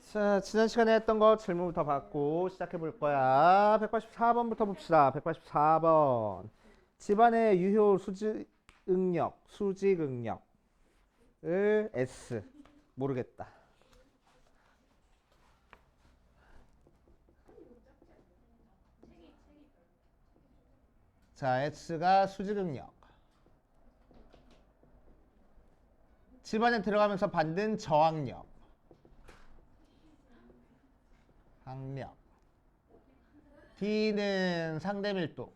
자, 지난 시간에 했던 거 질문부터 받고 시작해 볼 거야. 184번부터 봅시다. 184번. 집안의 유효 수직 응력을 S. 모르겠다. 자, S가 수직 응력. 집안에 들어가면서 받는 저항력. 항력. D는 상대 밀도.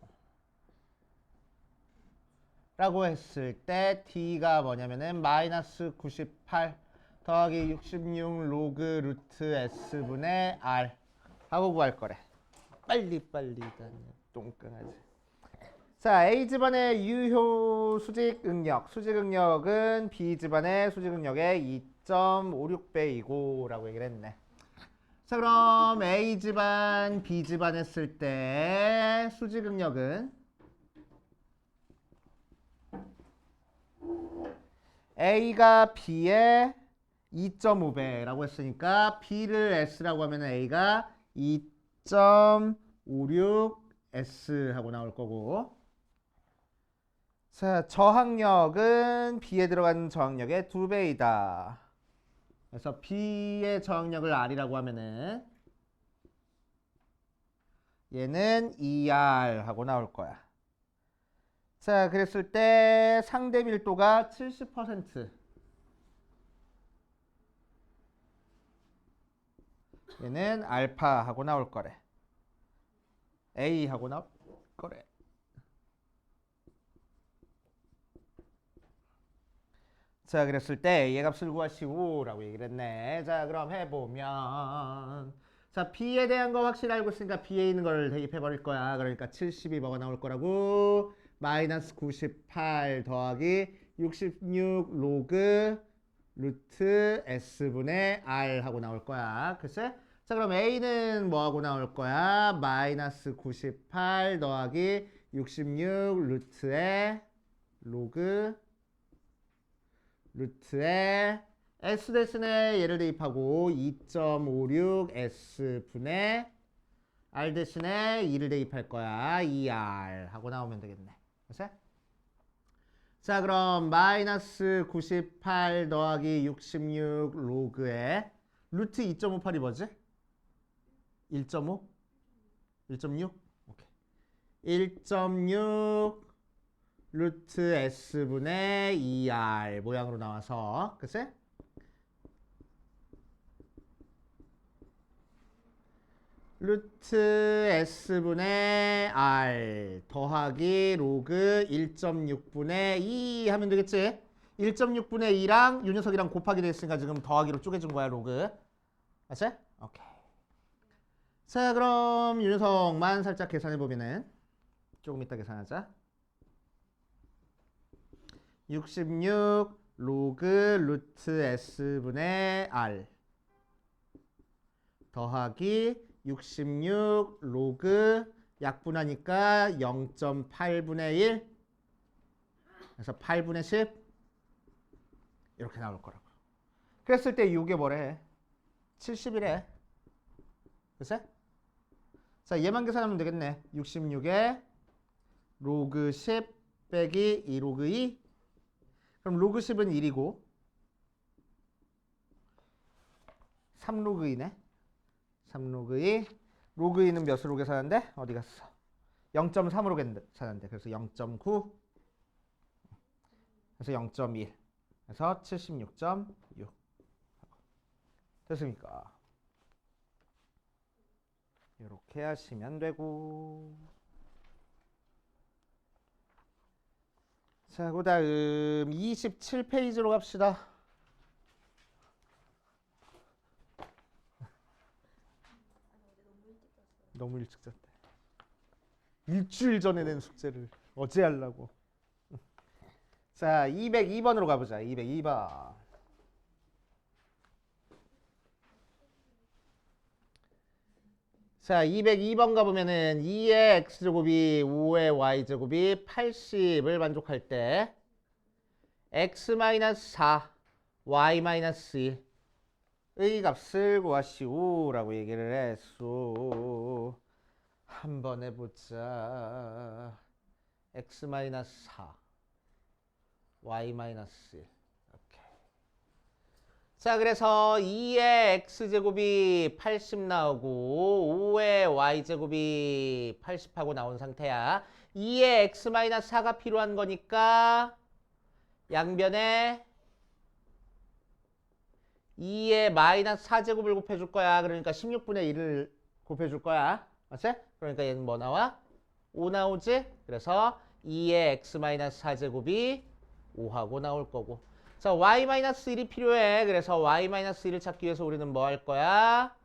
라고 했을 때 D가 뭐냐면은 마이너스 98 더하기 66 로그 루트 S분의 R 하고 구할 거래. 빨리 똥강아지. 자, A 집안의 유효 수직 응력. 수직 응력은 B 집안의 수직 응력의 2.56배이고 라고 얘기를 했네. 자, 그럼 A 집안, B 집안 했을 때 수직 응력은 A가 B의 2.5배라고 했으니까 B를 S라고 하면 A가 2.56S 하고 나올 거고, 자, 저항력은 B에 들어가는 저항력의 2배이다. 그래서 B의 저항력을 R이라고 하면은 얘는 2R 하고 나올 거야. 자, 그랬을 때 상대 밀도가 70%. 얘는 알파 하고 나올 거래. A 하고 나올 거래. 자, 그랬을 때 A의 값을 구하시오 라고 얘기를 했네. 자, 그럼 해보면, 자, B에 대한 거 확실히 알고 있으니까 B에 있는 걸 대입해 버릴 거야. 그러니까 72 뭐가 나올 거라고? 마이너스 98 더하기 66 로그 루트 S분의 R 하고 나올 거야. 글쎄? 자, 그럼 A는 뭐하고 나올 거야? 마이너스 98 더하기 66 루트의 로그 루트에 S 대신에 얘를 대입하고 2.56 S분의 R 대신에 2를 대입할 거야. 2R 하고 나오면 되겠네. 그치? 자, 그럼 마이너스 98 더하기 66 로그에 루트 2.58이 뭐지? 1.5? 1.6? 오케이. 1.6 루트 S분의 2R 모양으로 나와서, 그치? 루트 S분의 R 더하기 로그 1.6분의 2 하면 되겠지? 1.6분의 2랑 요 녀석이랑 곱하기 됐으니까 지금 더하기로 쪼개준 거야, 로그. 알았지? 오케이. 자, 그럼 요 녀석만 살짝 계산해보면은 조금 이따 계산하자. 66 로그 루트 S분의 R 더하기 66 로그 약분하니까 0.8분의 1 그래서 8분의 10 이렇게 나올 거라고. 그랬을 때 이게 뭐래? 70이래. 그치? 자, 얘만 계산하면 되겠네. 66에 로그 10 빼기 2 로그 2 그럼 로그 10은 1이고 3 로그 2네. 3 로그 2 로그 2는 몇으로 계산한대? 어디 갔어? 0.3으로 계산한대. 그래서 0.9 그래서 0.1 그래서 76.6 됐습니까? 이렇게 하시면 되고, 자, 그 다음 27페이지로 갑시다. 너무 일찍 잤대. 일주일 전에 낸 숙제를 어제 하려고. 자, 202번으로 가보자. 202번. 자, 202번 가보면은 2의 x제곱이 5의 y제곱이 80을 만족할 때 x-4, y-2 값을 구하시오라고 얘기를 했소. 한번 해보자. x-4 y-1 이렇게. 자, 그래서 2의 x제곱이 80 나오고 5의 y제곱이 80하고 나온 상태야. 2의 x-4가 필요한 거니까 양변에 2의 마이너스 4제곱을 곱해줄 거야. 그러니까 16분의 1을 곱해줄 거야. 맞지? 그러니까 얘는 뭐 나와? 5 나오지? 그래서 2의 x-4제곱이 5하고 나올 거고. 자, y-1이 필요해. 그래서 y-1을 찾기 위해서 우리는 뭐 할 거야?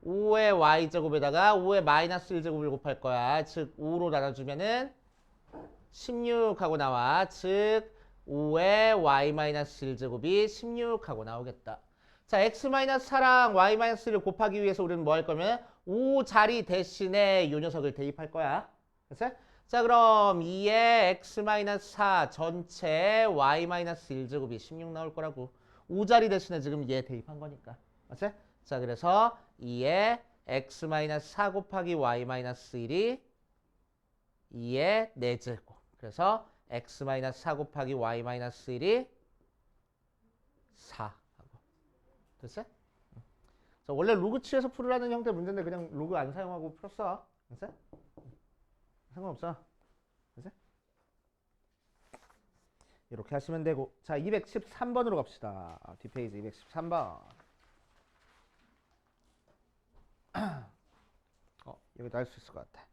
5의 y제곱에다가 5의 마이너스 1제곱을 곱할 거야. 즉 5로 나눠주면은 16하고 나와. 즉 5의 y-1제곱이 16하고 나오겠다. 자, x-4랑 y-1을 곱하기 위해서 우리는 뭐 할 거면 5 자리 대신에 이 녀석을 대입할 거야. 그치? 자, 그럼 2의 x-4 전체 y-1제곱이 16 나올 거라고. 5 자리 대신에 지금 얘 대입한 거니까. 맞지? 자, 그래서 2의 x-4 곱하기 y-1이 2의 4제곱. 그래서 x-4 곱하기 y-1이 4 하고. 됐어? 자, 원래 로그 취해서 풀으라는 형태 문제인데 그냥 로그 안 사용하고 풀었어. 됐어? 상관없어. 됐어? 이렇게 하시면 되고. 자, 213번으로 갑시다. 뒷페이지 213번. 여기도 할 수 있을 것 같아.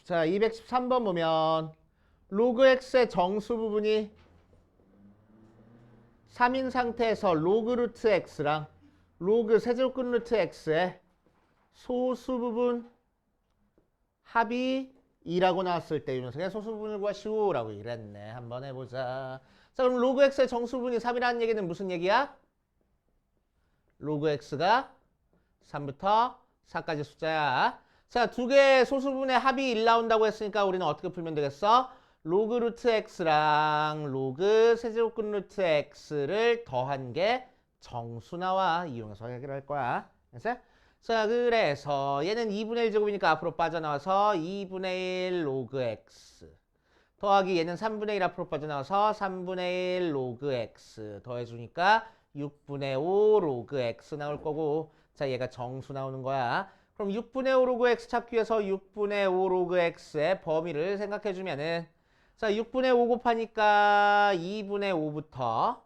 자, 213번 보면 로그 x의 정수 부분이 3인 상태에서 로그 루트 x랑 로그 세제곱근 루트 x의 소수 부분 합이 2라고 나왔을 때 이 녀석의 소수 부분을 구하시오라고 이랬네. 한번 해보자. 자, 그럼 로그 x의 정수 부분이 3이라는 얘기는 무슨 얘기야? 로그 x가 3부터 4까지 숫자야. 자, 두 개의 소수 부분의 합이 1 나온다고 했으니까 우리는 어떻게 풀면 되겠어? 로그 루트 x랑 로그 세제곱근 루트 x를 더한 게 정수 나와. 이용해서 해결할 거야. 알았어? 자, 그래서 얘는 2분의 1 제곱이니까 앞으로 빠져나와서 2분의 1 로그 x 더하기 얘는 3분의 1 앞으로 빠져나와서 3분의 1 로그 x 더해주니까 6분의 5 로그 x 나올 거고. 자, 얘가 정수 나오는 거야. 그럼 6분의 5 로그 x 찾기 위해서 6분의 5 로그 x의 범위를 생각해주면은, 자, 6분의 5 곱하니까 2분의 5부터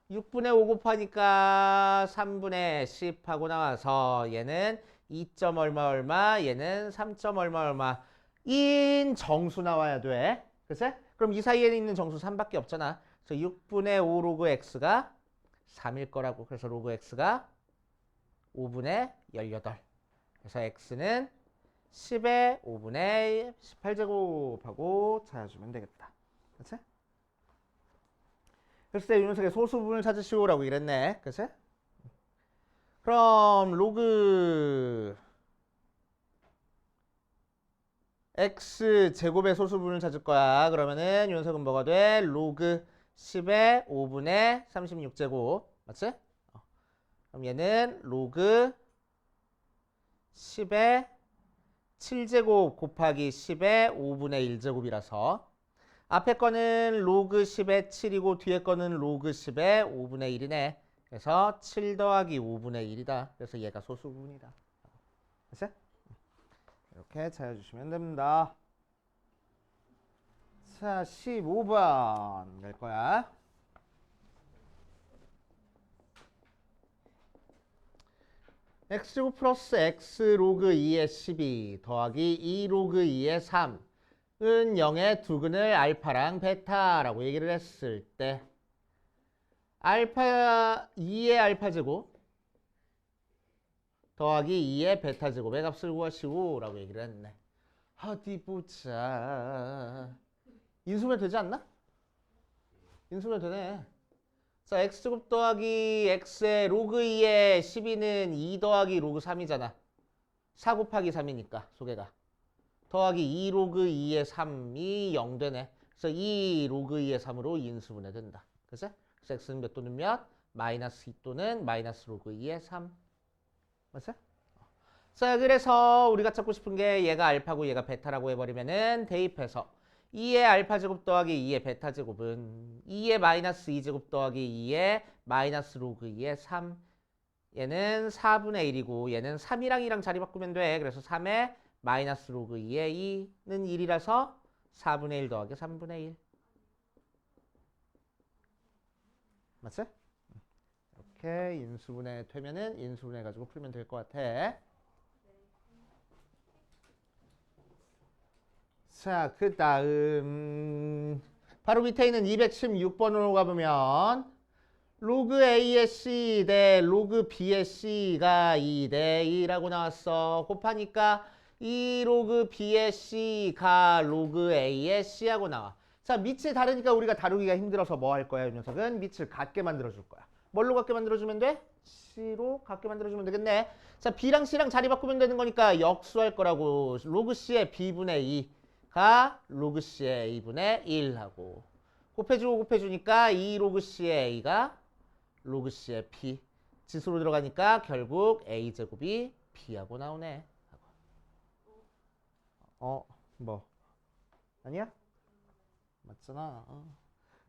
6분의 5 곱하니까 3분의 10 하고 나와서 얘는 2점 얼마 얼마, 얘는 3점 얼마 얼마 인 정수 나와야 돼. 그치? 그럼 이 사이에 있는 정수 3밖에 없잖아. 그래서 6분의 5 로그 x가 3일 거라고. 그래서 로그 x가 5분의 18. 그래서 x는 10의 5분의 18제곱하고 찾아주면 되겠다. 그치? 그랬을 때 이 녀석의 소수 부분을 찾으시오라고 이랬네. 그치? 그럼 로그 x 제곱의 소수 부분을 찾을 거야. 그러면은 이 녀석은 뭐가 돼? 로그 10의 5분의 36제곱. 맞지? 그럼 얘는 로그 10의 7제곱 곱하기 10의 5분의 1제곱이라서 앞에 거는 로그 10의 7이고 뒤에 거는 로그 10의 5분의 1이네. 그래서 7 더하기 5분의 1이다. 그래서 얘가 소수 부분이다. 됐어? 이렇게 찾아주시면 됩니다. 자, 15번 낼 거야. x제곱 플러스 x 로그 2의 12 더하기 2 로그 2의 3은 0의 두근을 알파랑 베타라고 얘기를 했을 때 알파 2의 알파 제곱 더하기 2의 베타 제곱의 값을 구하시오 라고 얘기를 했네. 어디 보자. 인수면 되지 않나? 인수면 되네. 자, x제곱 더하기 x의 로그 2의 12는 2 더하기 로그 3이잖아. 4 곱하기 3이니까 소개가. 더하기 2 로그 2의 3이 0 되네. 그래서 2 로그 2의 3으로 인수분해 된다. 그치? 그래서 x는 몇 또는 몇? 마이너스 2 또는 마이너스 로그 2의 3. 맞지? 자, 그래서 우리가 찾고 싶은 게 얘가 알파고 얘가 베타라고 해버리면은 대입해서 2의 알파 제곱 더하기 2의 베타 제곱은 2의 마이너스 2 제곱 더하기 2의 마이너스 로그 2의 3. 얘는 4분의 1이고 얘는 3이랑 2랑 자리 바꾸면 돼. 그래서 3의 마이너스 로그 2의 2는 1이라서 4분의 1 더하기 3분의 1. 맞지? 이렇게 인수분해 되면은 인수분해 가지고 풀면 될 것 같아. 자, 그 다음 바로 밑에 있는 216번으로 가보면 로그 A의 C 대 로그 B의 C가 2 대 2라고 나왔어. 곱하니까 이 로그 B의 C가 로그 A의 C하고 나와. 자, 밑이 다르니까 우리가 다루기가 힘들어서 뭐 할 거야? 이 녀석은 밑을 같게 만들어줄 거야. 뭘로 같게 만들어주면 돼? C로 같게 만들어주면 되겠네. 자, B랑 C랑 자리 바꾸면 되는 거니까 역수할 거라고. 로그 C의 B분의 2가 로그 C의 A분의 1하고 곱해주고 곱해주니까 2 로그 C의 A가 로그 C의 B. 지수로 들어가니까 결국 A제곱이 B하고 나오네. 뭐? 아니야? 맞잖아.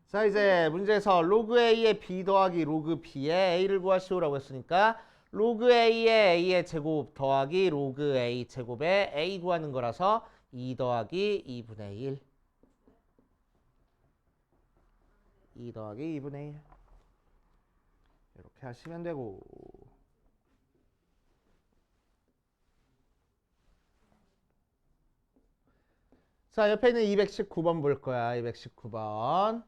자, 이제 문제에서 로그 A의 B 더하기 로그 B의 A를 구하시오라고 했으니까 로그 A의 A의 제곱 더하기 로그 A 제곱의 A 구하는 거라서 2 더하기 2분의 1. 2 더하기 2분의 1. 이렇게 하시면 되고. 자, 옆에 있는 219번 볼 거야. 219번.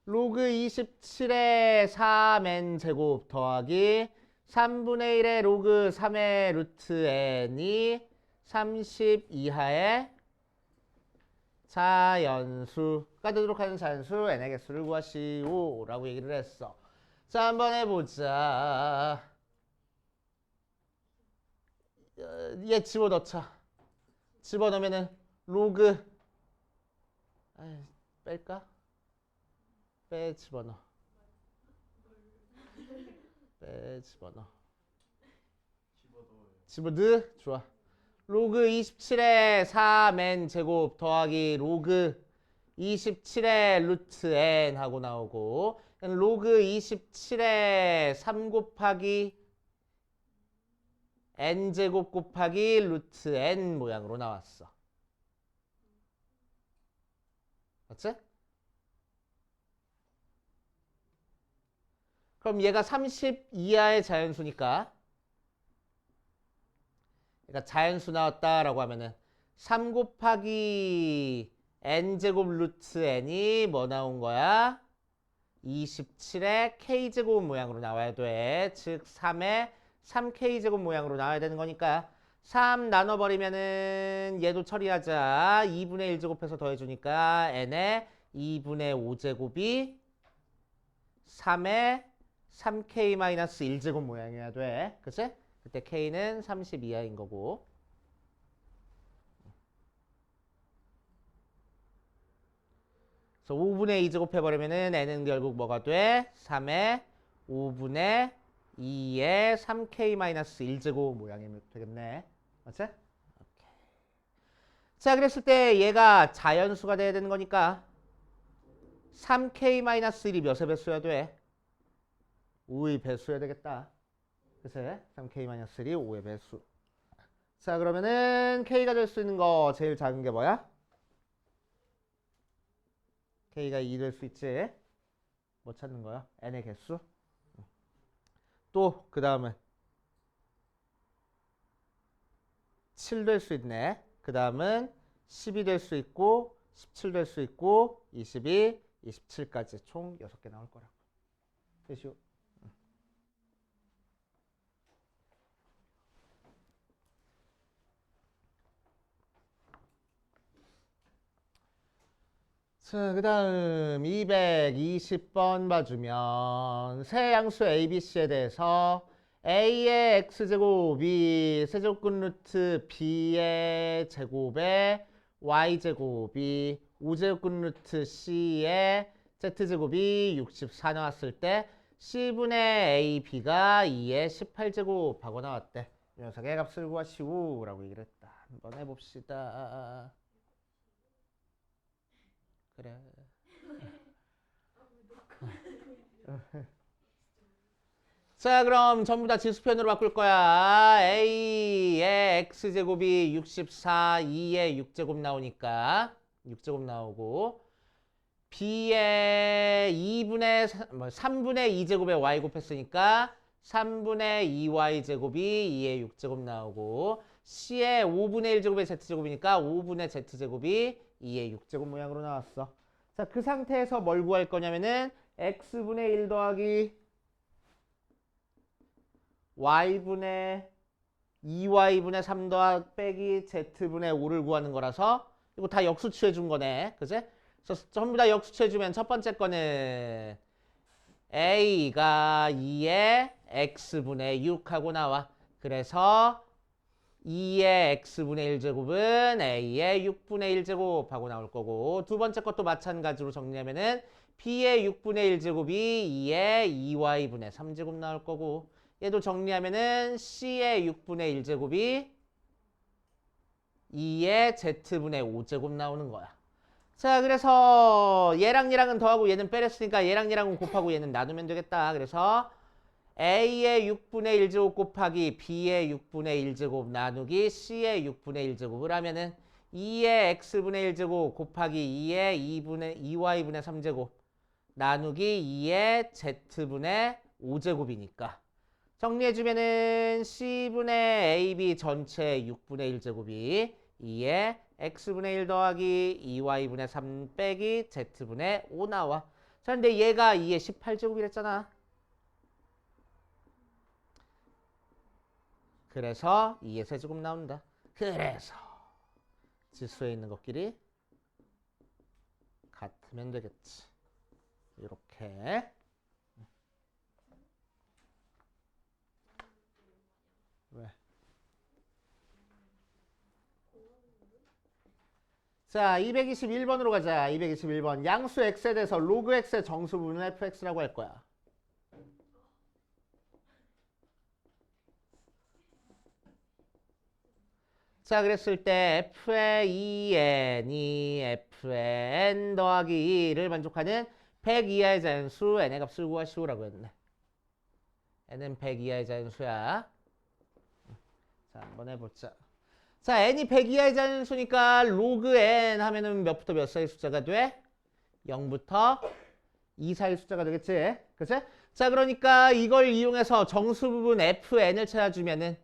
로그 27의 3n 제곱 더하기 3분의 1의 로그 3의 루트 n이 30 이하의 자연수가 되도록 하는 자연수 n의 개수를 구하시오 라고 얘기를 했어. 자, 한번 해보자. 얘 집어넣자. 집어넣으면은 로그 뺄까? 빼 집어넣어. 빼 집어넣어. 집어넣어. 좋아. 로그 27의 3n 제곱 더하기 로그 27의 루트 n 하고 나오고 로그 27의 3 곱하기 n 제곱 곱하기 루트 n 모양으로 나왔어. 맞지? 그럼 얘가 30 이하의 자연수니까 그러니까 자연수 나왔다라고 하면은 3 곱하기 n제곱 루트 n이 뭐 나온 거야? 27의 k제곱 모양으로 나와야 돼. 즉 3의 3k제곱 모양으로 나와야 되는 거니까 3 나눠버리면은 얘도 처리하자. 2분의 1제곱해서 더해주니까 n의 2분의 5제곱이 3의 3k-1제곱 모양이어야 돼. 그치? 그때 k는 30 이하인 거고. 그래서 5분의 2제곱 해버리면은 n은 결국 뭐가 돼? 3의 5분의 2의 3k-1제곱 모양이 되겠네. 맞지? 오케이. 자, 그랬을 때 얘가 자연수가 돼야 되는 거니까 3k-1이 몇의 배수여야 돼? 5의 배수여야 되겠다. 그치? 3k-1이 5의 배수. 자, 그러면은 k가 될 수 있는 거 제일 작은 게 뭐야? k가 2 될 수 있지. 뭐 찾는 거야? n의 개수. 또 그 다음은 7 될 수 있네. 그 다음은 12 될 수 있고 17 될 수 있고 22, 27까지 총 6개 나올 거라고. 되시오. 자, 그 다음 220번 봐주면 세 양수 ABC에 대해서 A의 X제곱이 세제곱근 루트 B의 제곱에 Y제곱이 5제곱근 루트 C의 z제곱이 64 나왔을 때 c분의 ab가 2의 18제곱 하고 나왔대. 이 녀석의 값을 구하시오 라고 얘기를 했다. 한번 해봅시다. 그래. 자, 그럼 전부 다 지수편으로 바꿀 거야. a의 x제곱이 64, 2의 6제곱 나오니까 6제곱 나오고 b의 3분의 2제곱에 y 곱했으니까 3분의 2y 제곱이 2의 6제곱 나오고 c의 5분의 1제곱의 z제곱이니까 5분의 z제곱이 2의 6제곱 모양으로 나왔어. 자, 그 상태에서 뭘 구할 거냐면은 x분의 1 더하기 y분의 2y분의 3 더하기 빼기 z분의 5를 구하는 거라서 이거 다 역수취해 준 거네. 그지? 그래서 전부 다 역수취해 주면 첫 번째 거는 a가 2의 x분의 6하고 나와. 그래서 2의 x분의 1제곱은 a의 6분의 1제곱 하고 나올 거고 두 번째 것도 마찬가지로 정리하면은 b의 6분의 1제곱이 2의 2y분의 3제곱 나올 거고 얘도 정리하면은 c의 6분의 1제곱이 2의 z분의 5제곱 나오는 거야. 자, 그래서 얘랑 얘랑은 더하고 얘는 빼랬으니까 얘랑 얘랑은 곱하고 얘는 나누면 되겠다. 그래서 a의 6분의 1제곱 곱하기 b의 6분의 1제곱 나누기 c의 6분의 1제곱을 하면은 2의 x분의 1제곱 곱하기 2의 2y분의 3제곱 나누기 2의 z분의 5제곱이니까 정리해주면은 c분의 ab 전체 6분의 1제곱이 2의 x분의 1 더하기 2y분의 3 빼기 z분의 5 나와. 자, 근데 얘가 2의 18제곱이랬잖아. 그래서 2의 세제곱 나온다. 그래서 지수에 있는 것끼리 같으면 되겠지. 이렇게. 왜? 자, 221번으로 가자. 221번. 양수 x에 대해서 로그 x의 정수분은 fx라고 할 거야. 자, 그랬을 때 f의 2n이 f의 n 더하기 2를 만족하는 100 이하의 자연수 n의 값을 구하시오라고 했네. n은 100 이하의 자연수야. 자, 한번 해보자. 자, n이 100 이하의 자연수니까 로그 n 하면은 몇부터 몇 사이 숫자가 돼? 0부터 2 사이 숫자가 되겠지? 그치? 자, 그러니까 이걸 이용해서 정수 부분 fn을 찾아주면은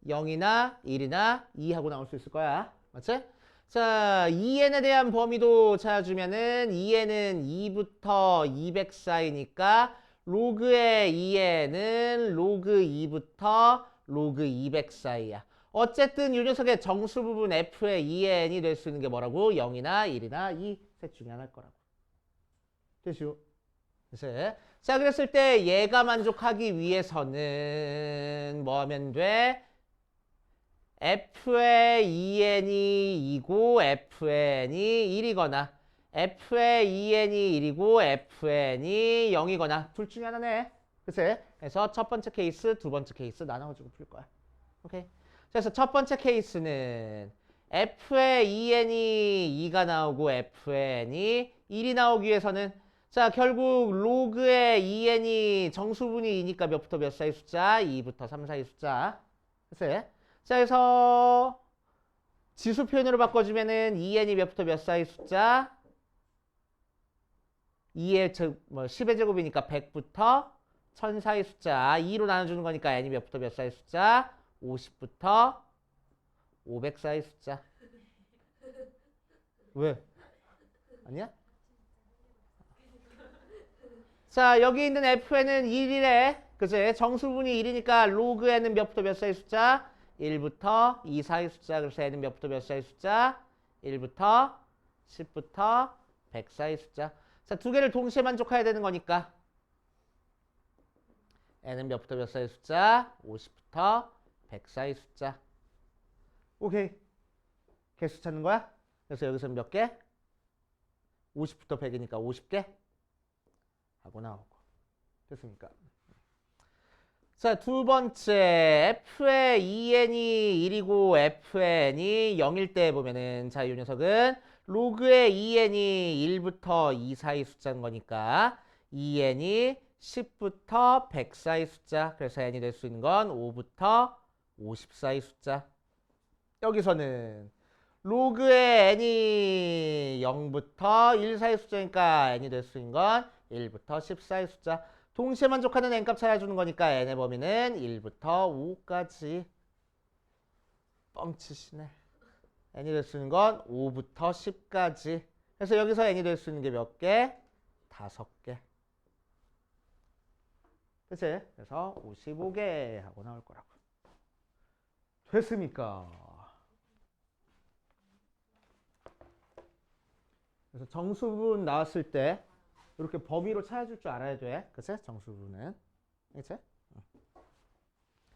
0이나 1이나 2 하고 나올 수 있을 거야. 맞지? 자, 2n에 대한 범위도 찾아주면은 2n은 2부터 200 사이니까 로그의 2n은 로그 2부터 로그 200 사이야. 어쨌든 이 녀석의 정수 부분 f의 2n이 될 수 있는 게 뭐라고? 0이나 1이나 2 셋 중에 하나일 거라고. 됐슈? 됐어요? 자, 그랬을 때 얘가 만족하기 위해서는 뭐 하면 돼? f의 2n이 2고 fn이 1이거나 f의 2n이 1이고 fn이 0이거나 둘 중에 하나네. 그치? 그래서 첫 번째 케이스, 두 번째 케이스 나눠가지고 풀 거야. 오케이? 그래서 첫 번째 케이스는 f의 2n이 2가 나오고 fn이 1이 나오기 위해서는 자, 결국 로그의 2n이 정수분이 2니까 몇부터 몇 사이 숫자? 2부터 3 사이 숫자. 그치? 자, 그래서 지수 표현으로 바꿔주면은 2n이 몇부터 몇 사이 숫자? 2의 10의 제곱이니까 100부터 1000 사이 숫자. 2로 나눠주는 거니까 n이 몇부터 몇 사이 숫자? 50부터 500 사이 숫자. 왜? 아니야? 자, 여기 있는 fn은 1이래. 그치? 정수분이 1이니까 로그 n은 몇부터 몇 사이 숫자? 1부터 2 사이 숫자. 그래서 n은 몇부터 몇 사이 숫자? 1부터 10부터 100 사이 숫자. 자, 두 개를 동시에 만족해야 되는 거니까 n은 몇부터 몇 사이 숫자? 50부터 100 사이 숫자. 오케이. 개수 찾는 거야? 그래서 여기서 몇 개? 50부터 100이니까 50개 하고 나오고. 됐습니까? 자, 두 번째 f의 2n이 1이고 f의 n이 0일 때 보면은 자, 이 녀석은 로그의 2n이 1부터 2 사이 숫자인 거니까 2n이 10부터 100 사이 숫자. 그래서 n이 될 수 있는 건 5부터 50 사이 숫자. 여기서는 로그의 n이 0부터 1 사이 숫자니까 n이 될 수 있는 건 1부터 10 사이 숫자. 동시에 만족하는 n값 찾아주는 거니까 n의 범위는 1부터 5까지. 뻥치시네. n이 될 수 있는 건 5부터 10까지. 그래서 여기서 n이 될 수 있는 게 몇 개? 5개. 그치? 그래서 55개 하고 나올 거라고. 됐습니까? 그래서 정수분 나왔을 때 이렇게 범위로 찾아줄 줄 알아야 돼. 그치? 정수분은. 그치?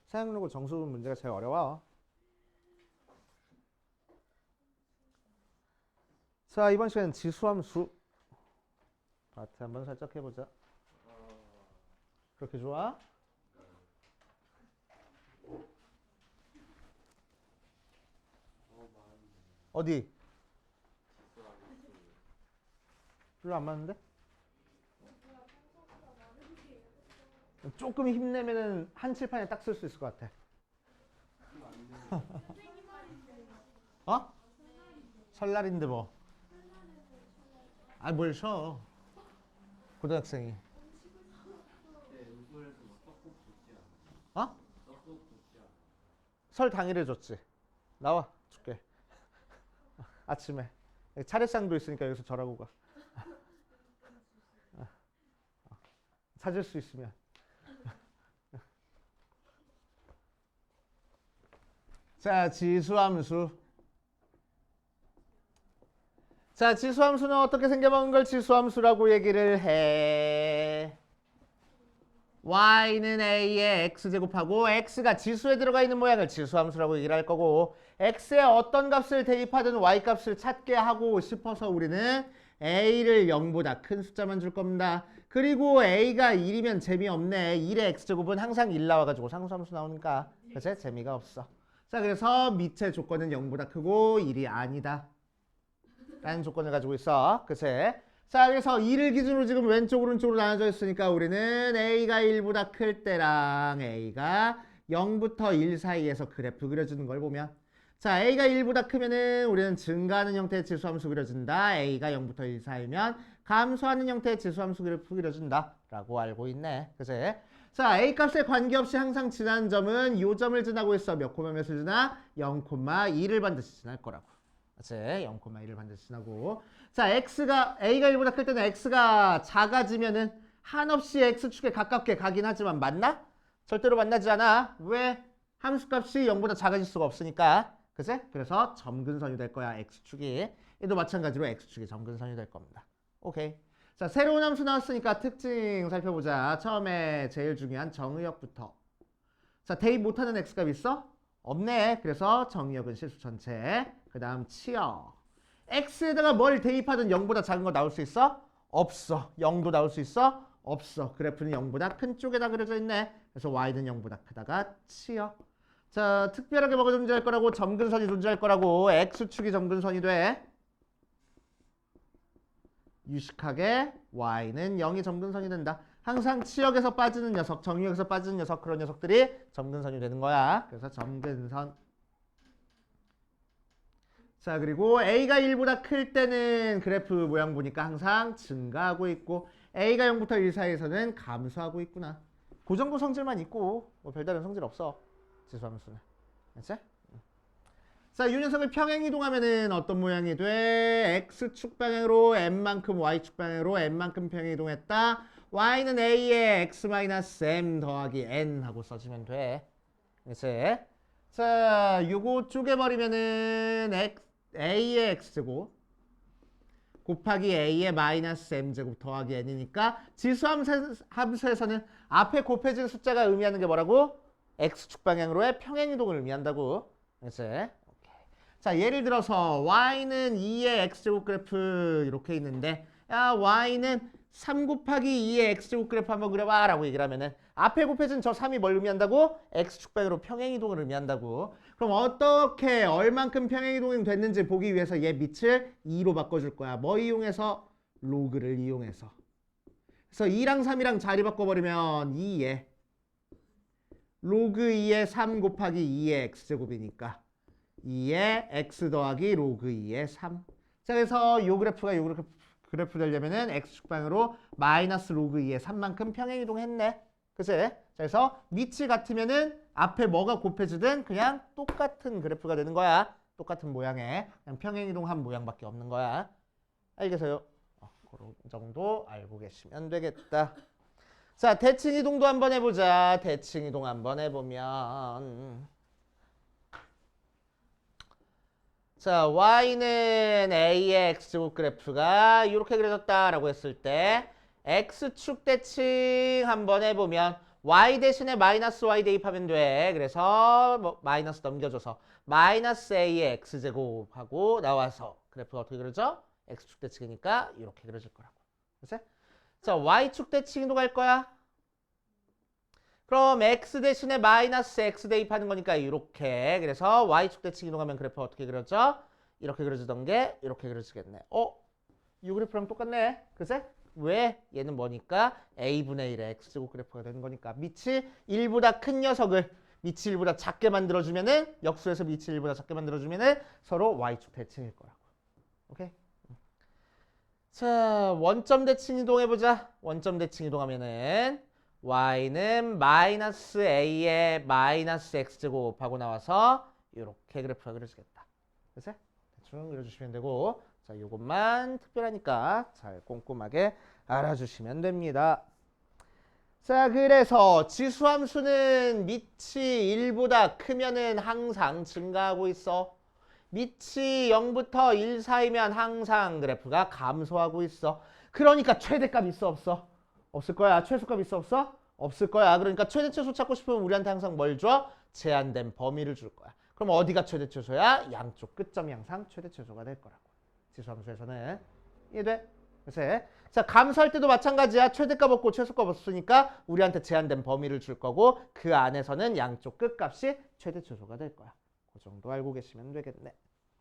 사용로고 정수분 문제가 제일 어려워. 자, 이번 시간은 지수함수 파트 한번 살짝 해보자. 그렇게 좋아? 어디? 별로 안 맞는데? 조금 힘내면은 한 칠판에 딱 쓸 수 있을 것 같아. 어? 설날인데 뭐. 아, 뭘 쉬어. 고등학생이. 어? 설 당일에 줬지. 나와, 줄게. 아침에. 차례상도 있으니까 여기서 절하고 가. 찾을 수 있으면. 자, 지수함수. 자, 지수함수는 어떻게 생겨먹은 걸 지수함수라고 얘기를 해. y는 a의 x제곱하고 x가 지수에 들어가 있는 모양을 지수함수라고 얘기를 할 거고 x에 어떤 값을 대입하든 y값을 찾게 하고 싶어서 우리는 a를 0보다 큰 숫자만 줄 겁니다. 그리고 a가 1이면 재미없네. 1의 x제곱은 항상 1 나와가지고 상수함수 나오니까 그치? 재미가 없어. 자, 그래서 밑의 조건은 0보다 크고 1이 아니다 라는 조건을 가지고 있어. 그치? 자, 그래서 2를 기준으로 지금 왼쪽 오른쪽으로 나눠져 있으니까 우리는 a가 1보다 클 때랑 a가 0부터 1 사이에서 그래프 그려주는 걸 보면 자, a가 1보다 크면은 우리는 증가하는 형태의 지수함수 그려준다. a가 0부터 1 사이면 감소하는 형태의 지수함수 그래프 그려준다 라고 알고 있네. 그치? 자, a 값에 관계없이 항상 지나는 점은 이 점을 지나고 있어. 몇 콤마 몇을 지나? 0,2를 반드시 지날 거라고. 그치? 0,2를 반드시 지나고. 자, a가 1보다 클 때는 x가 작아지면은 한없이 x축에 가깝게 가긴 하지만 맞나? 절대로 만나지 않아. 왜? 함수값이 0보다 작아질 수가 없으니까. 그치? 그래서 점근선이 될 거야, x축이. 얘도 마찬가지로 x축이 점근선이 될 겁니다. 오케이. 자, 새로운 함수 나왔으니까 특징 살펴보자. 처음에 제일 중요한 정의역부터. 자, 대입 못하는 x값 있어? 없네. 그래서 정의역은 실수 전체. 그 다음 치역. x에다가 뭘 대입하든 0보다 작은 거 나올 수 있어? 없어. 0도 나올 수 있어? 없어. 그래프는 0보다 큰 쪽에다 그려져 있네. 그래서 y는 0보다 크다가 치역. 자, 특별하게 뭐가 존재할 거라고? 점근선이 존재할 거라고. x축이 점근선이 돼. 유식하게 y는 0이 점근선이 된다. 항상 치역에서 빠지는 녀석, 정의역에서 빠지는 녀석, 그런 녀석들이 점근선이 되는 거야. 그래서 점근선. 자, 그리고 a가 1보다 클 때는 그래프 모양 보니까 항상 증가하고 있고 a가 0부터 1 사이에서는 감소하고 있구나. 그 정도 성질만 있고 뭐 별다른 성질 없어. 지수함수는. 알지? 자, 이 녀석을 평행이동하면은 어떤 모양이 돼? x축 방향으로 n만큼 y축 방향으로 n만큼 평행이동했다. y는 a의 x-m 더하기 n 하고 써주면 돼. 그치? 자, 요거 쪼개버리면은 a의 x제곱 곱하기 a의 마이너스 m제곱 더하기 n이니까 지수함수에서는 앞에 곱해진 숫자가 의미하는 게 뭐라고? x축 방향으로의 평행이동을 의미한다고. 그치? 오케이. 자, 예를 들어서 y는 2의 x제곱 그래프 이렇게 있는데 야, y는 3 곱하기 2의 x제곱 그래프 한번 그려봐 라고 얘기를 하면은 앞에 곱해진 저 3이 뭘 의미한다고? x축방으로 평행이동을 의미한다고. 그럼 어떻게 얼만큼 평행이동이 됐는지 보기 위해서 얘 밑을 2로 바꿔줄 거야. 뭐 이용해서? 로그를 이용해서. 그래서 2랑 3이랑 자리 바꿔버리면 2에 로그 2의 3 곱하기 2의 x제곱이니까 2의 x 더하기 로그 2의 3. 자, 그래서 요 그래프가 요 그래프 되려면은 x축방으로 마이너스 로그 2의 3만큼 평행이동했네. 그치? 자, 그래서 밑이 같으면은 앞에 뭐가 곱해지든 그냥 똑같은 그래프가 되는 거야. 똑같은 모양의 그냥 평행이동한 모양밖에 없는 거야. 알겠어요? 그런 정도 알고 계시면 되겠다. 자, 대칭이동도 한번 해보자. 대칭이동 한번 해보면 자, y는 a의 x제곱 그래프가 이렇게 그려졌다라고 했을 때 x축 대칭 한번 해보면 y 대신에 마이너스 y 대입하면 돼. 그래서 뭐 마이너스 넘겨줘서 마이너스 a의 x제곱하고 나와서 그래프가 어떻게 그려져? x축 대칭이니까 이렇게 그려질 거라고. 그치? 자, y축 대칭도 갈 거야. 그럼 x 대신에 마이너스 x 대입하는 거니까 이렇게. 그래서 y축 대칭 이동하면 그래프가 어떻게 그려져? 이렇게 그려지던 게 이렇게 그려지겠네. 이 그래프랑 똑같네. 그치? 왜? 얘는 뭐니까? a분의 1의 x제곱 그래프가 되는 거니까. 밑이 1보다 큰 녀석을 밑이 1보다 작게 만들어주면은 역수에서 밑이 1보다 작게 만들어주면은 서로 y축 대칭일 거라고. 오케이? 자, 원점 대칭 이동해보자. 원점 대칭 이동하면은 y는 마이너스 a의 마이너스 x제곱하고 나와서 이렇게 그래프가 그려지겠다. 그치? 대충 그려주시면 되고 자, 요것만 특별하니까 잘 꼼꼼하게 알아주시면 됩니다. 자, 그래서 지수함수는 밑이 1보다 크면은 항상 증가하고 있어. 밑이 0부터 1 사이면 항상 그래프가 감소하고 있어. 그러니까 최대값 있어 없어? 없을 거야. 최소값 있어 없어? 없을 거야. 그러니까 최대 최소 찾고 싶으면 우리한테 항상 뭘 줘? 제한된 범위를 줄 거야. 그럼 어디가 최대 최소야? 양쪽 끝점이 항상 최대 최소가 될 거라고. 지수함수에서는. 이해돼? 그래서 자, 감소할 때도 마찬가지야. 최대값 없고 최소값 없으니까 우리한테 제한된 범위를 줄 거고 그 안에서는 양쪽 끝값이 최대 최소가 될 거야. 그 정도 알고 계시면 되겠네.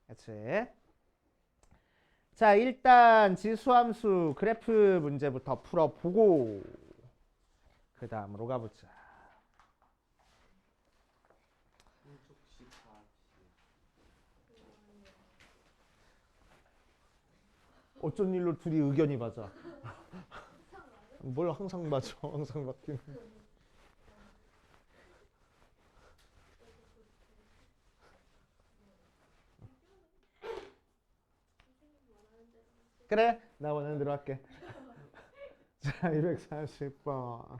그치? 자, 일단 지수함수 그래프 문제부터 풀어보고 그 다음으로 가보자. 어쩐 일로 둘이 의견이 맞아? 뭘 항상 맞아? 항상 맞긴. 그래, 나 원하는 대로 할게. 자, 240번.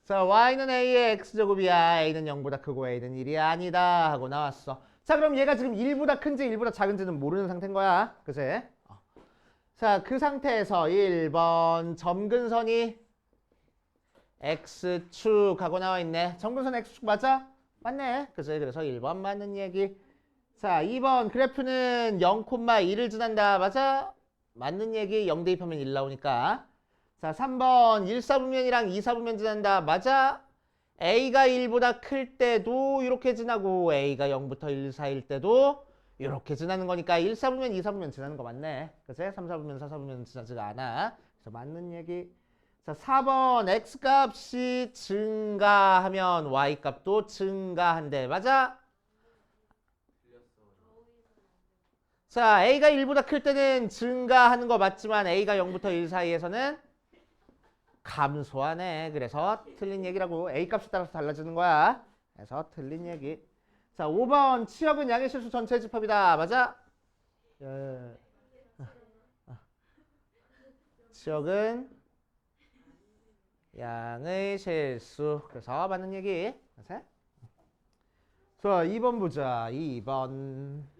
자, y는 a의 x제곱이야. a는 0보다 크고 a는 1이 아니다 하고 나왔어. 자, 그럼 얘가 지금 1보다 큰지 1보다 작은지는 모르는 상태인 거야. 그치? 자, 그 상태에서 1번 점근선이 x축 하고 나와 있네. 점근선 x축 맞아? 맞네. 그치? 그래서 1번 맞는 얘기. 자, 2번 그래프는 0,1을 지난다. 맞아? 맞는 얘기. 0 대입하면 1 나오니까. 자, 3번 1사분면이랑 2사분면 지난다. 맞아? a가 1보다 클 때도 이렇게 지나고 a가 0부터 1 사이일 때도 이렇게 지나는 거니까 1사분면 2사분면 지나는 거 맞네. 그치? 3사분면 4사분면 지나지가 않아. 그래서 맞는 얘기. 자, 4번 x값이 증가하면 y값도 증가한대. 맞아? 자, a가 1보다 클 때는 증가하는 거 맞지만 a가 0부터 1 사이에서는 감소하네. 그래서 틀린 얘기라고. a 값에 따라서 달라지는 거야. 그래서 틀린 얘기. 자, 5번 치역은 양의 실수 전체의 집합이다. 맞아? 치역은 양의 실수. 그래서 맞는 얘기. 자, 2번 보자. 2번.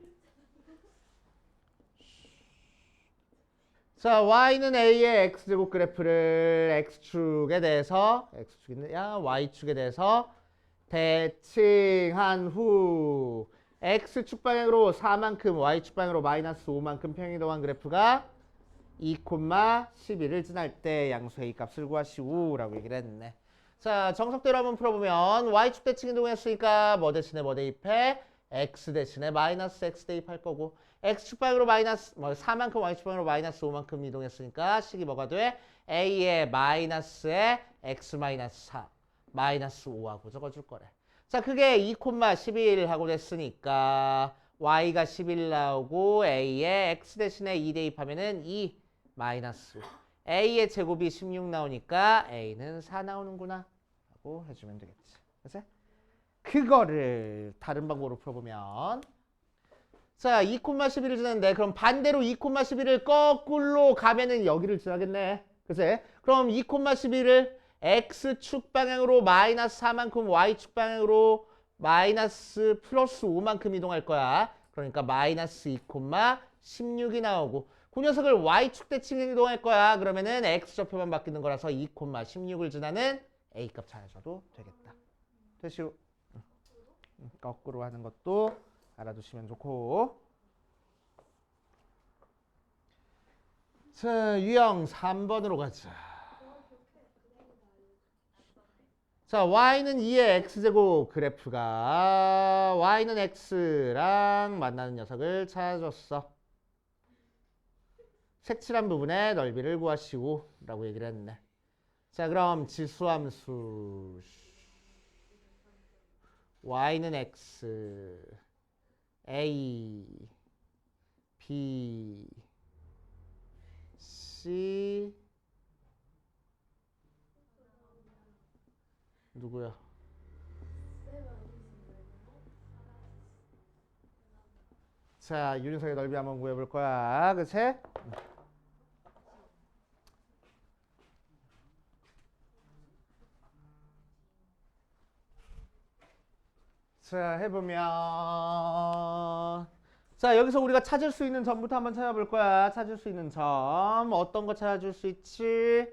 자, y는 a의 x제곱 그래프를 x축에 대해서 x축인데 y축에 대해서 대칭한 후 x축 방향으로 4만큼 y축 방향으로 마이너스 5만큼 평행이동한 그래프가 2,11을 지날 때 양수의 이 값을 구하시오 라고 얘기를 했네. 자, 정석대로 한번 풀어보면 y축 대칭 이동했으니까 뭐 대신에 뭐 대입해? x 대신에 마이너스 x 대입할 거고 x축 방향으로 마이너스 4만큼 y축 방향으로 마이너스 5만큼 이동했으니까 식이 뭐가 돼? a의 마이너스에 x 마이너스 4 마이너스 5하고 적어줄 거래. 자, 그게 2,11 하고 됐으니까 y가 11 나오고 a의 x 대신에 2 대입하면은 2 마이너스 5. a의 제곱이 16 나오니까 a는 4 나오는구나 하고 해주면 되겠지. 그치? 그거를 다른 방법으로 풀어보면 자, 2,11을 지났는데 그럼 반대로 2,11을 거꾸로 가면은 여기를 지나겠네. 그치? 그럼 2,11을 x축 방향으로 마이너스 4만큼 y축 방향으로 마이너스 플러스 5만큼 이동할 거야. 그러니까 마이너스 2,16이 나오고 그 녀석을 y축 대칭 이동할 거야. 그러면은 x좌표만 바뀌는 거라서 2,16을 지나는 a값 찾아줘도 되겠다. 됐슈? 거꾸로 하는 것도 알아두시면 좋고. 자, 유형 3번으로 가자. 자, y는 2의 x제곱 그래프가 y는 x랑 만나는 녀석을 찾아줬어. 색칠한 부분의 넓이를 구하시오 라고 얘기를 했네. 자, 그럼 지수함수 y는 x a b c 누구야? 자, 유리석의 넓이 한번 구해볼 거야. 그치? 자, 해보면 자, 여기서 우리가 찾을 수 있는 점부터 한번 찾아볼 거야. 찾을 수 있는 점 어떤 거 찾아줄 수 있지?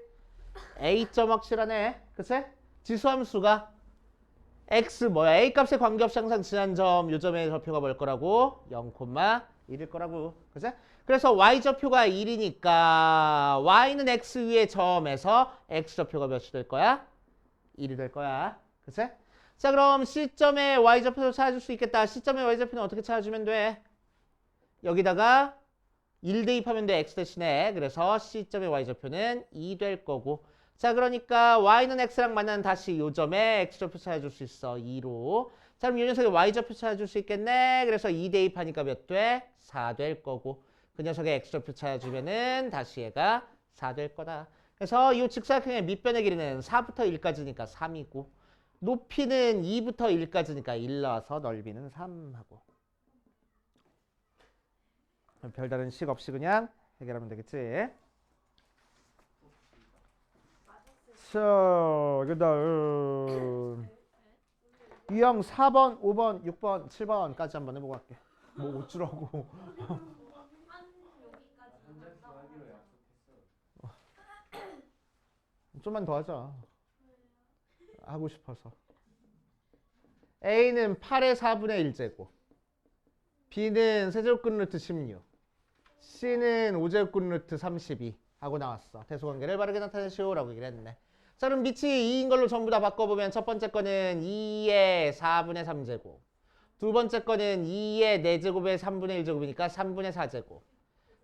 A점 확실하네. 그치? 지수함수가 x 뭐야? A 값에 관계없이 항상 지난 점, 요 점의 좌표가 뭘 거라고? 0,1일 거라고. 그치? 그래서 y 좌표가 1이니까 y는 x 위의 점에서 x 좌표가 몇이 될 거야? 1이 될 거야. 그치? 자, 그럼 C점의 y좌표도 찾아줄 수 있겠다. C점의 y좌표는 어떻게 찾아주면 돼? 여기다가 1 대입하면 돼. x 대신에. 그래서 C점의 y좌표는 2 될 거고. 자, 그러니까 y는 x랑 만나는 다시 요 점에 x좌표 찾아줄 수 있어. 2로. 자, 그럼 이 녀석의 y좌표 찾아줄 수 있겠네. 그래서 2 대입하니까 몇 돼? 4 될 거고. 그 녀석의 x좌표 찾아주면은 다시 얘가 4 될 거다. 그래서 이 직사각형의 밑변의 길이는 4부터 1까지니까 3이고 높이는 2부터 1까지니까 1 나와서 넓이는 3하고. 별다른 식 없이 그냥 해결하면 되겠지. 자, 그 다음 유형 4번, 5번, 6번, 7번까지 한번 해보고 갈게. 뭐 어쩌라고. 좀만 더 하자. 하고 싶어서. A는 8의 4분의 1제곱, B는 세제곱근 루트 16, C는 5제곱근 루트 32 하고 나왔어. 대소관계를 바르게 나타내시오 라고 얘기를 했네. 자, 그럼 밑이 2인 걸로 전부 다 바꿔보면 첫 번째 거는 2의 4분의 3제곱, 두 번째 거는 2의 4제곱의 3분의 1제곱이니까 3분의 4제곱,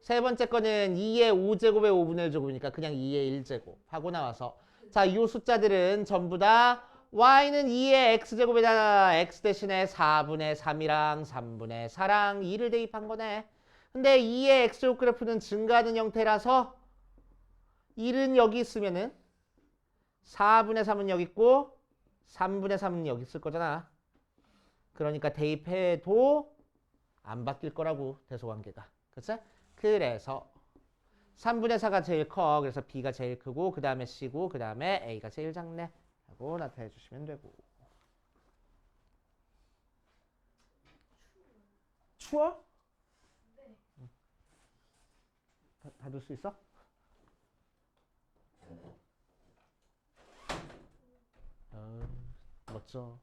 세 번째 거는 2의 5제곱의 5분의 1제곱이니까 그냥 2의 1제곱 하고 나와서 자, 이 숫자들은 전부 다 y는 2의 x제곱에다가 x 대신에 4분의 3이랑 3분의 4랑 2를 대입한 거네. 근데 2의 x제곱 그래프는 증가하는 형태라서 1은 여기 있으면은 4분의 3은 여기 있고 3분의 3은 여기 있을 거잖아. 그러니까 대입해도 안 바뀔 거라고 대소관계가. 그치? 그래서 3분의 4가 제일 커. 그래서 B가 제일 크고 그 다음에 C고 그 다음에 A가 제일 작네. 하고 나타내 주시면 되고. 추워? 네. 닫을 수 있어? 멋져.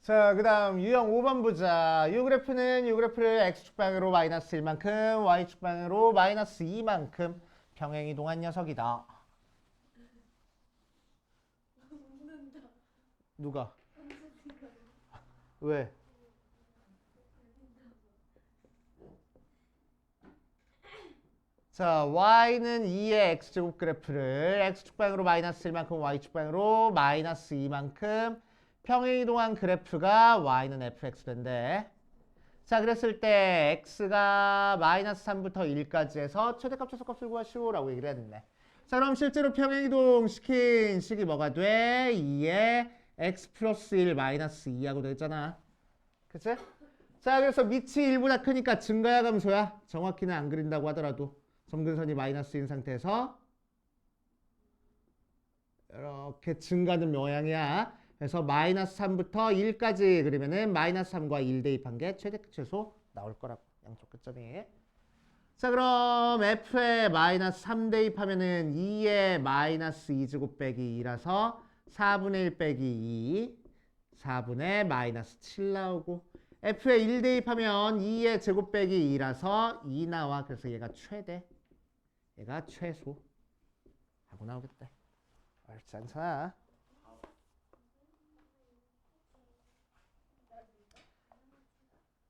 자, 그 다음 유형 5번 보자. 이 그래프는 이 그래프를 x축방으로 마이너스 1만큼, y축방으로 마이너스 2만큼 평행이동한 녀석이다. 누가? 왜? 자, y는 2의 x제곱 그래프를 x축방으로 마이너스 1만큼, y축방으로 마이너스 2만큼 평행이동한 그래프가 y는 fx인데, 자, 그랬을 때 x가 마이너스 3부터 1까지 해서 최대값 최소값을 구하시오라고 얘기를 했네. 자, 그럼 실제로 평행이동 시킨 식이 뭐가 돼? 2에 x 플러스 1 마이너스 2하고 되잖아. 그치? 자, 그래서 밑이 1보다 크니까 증가야 감소야? 정확히는 안 그린다고 하더라도 점근선이 마이너스인 상태에서 이렇게 증가는 모양이야. 그래서 마이너스 3부터 1까지 그리면은 마이너스 3과 1 대입한 게 최대 최소 나올 거라고. 양쪽 끝점이. 자, 그럼 f에 마이너스 3 대입하면은 2에 마이너스 2제곱 빼기 2라서 4분의 1 빼기 2, 4분의 마이너스 7 나오고, f에 1 대입하면 2의 제곱 빼기 2라서 2 나와. 그래서 얘가 최대, 얘가 최소 하고 나오겠다. 옳지 않잖아.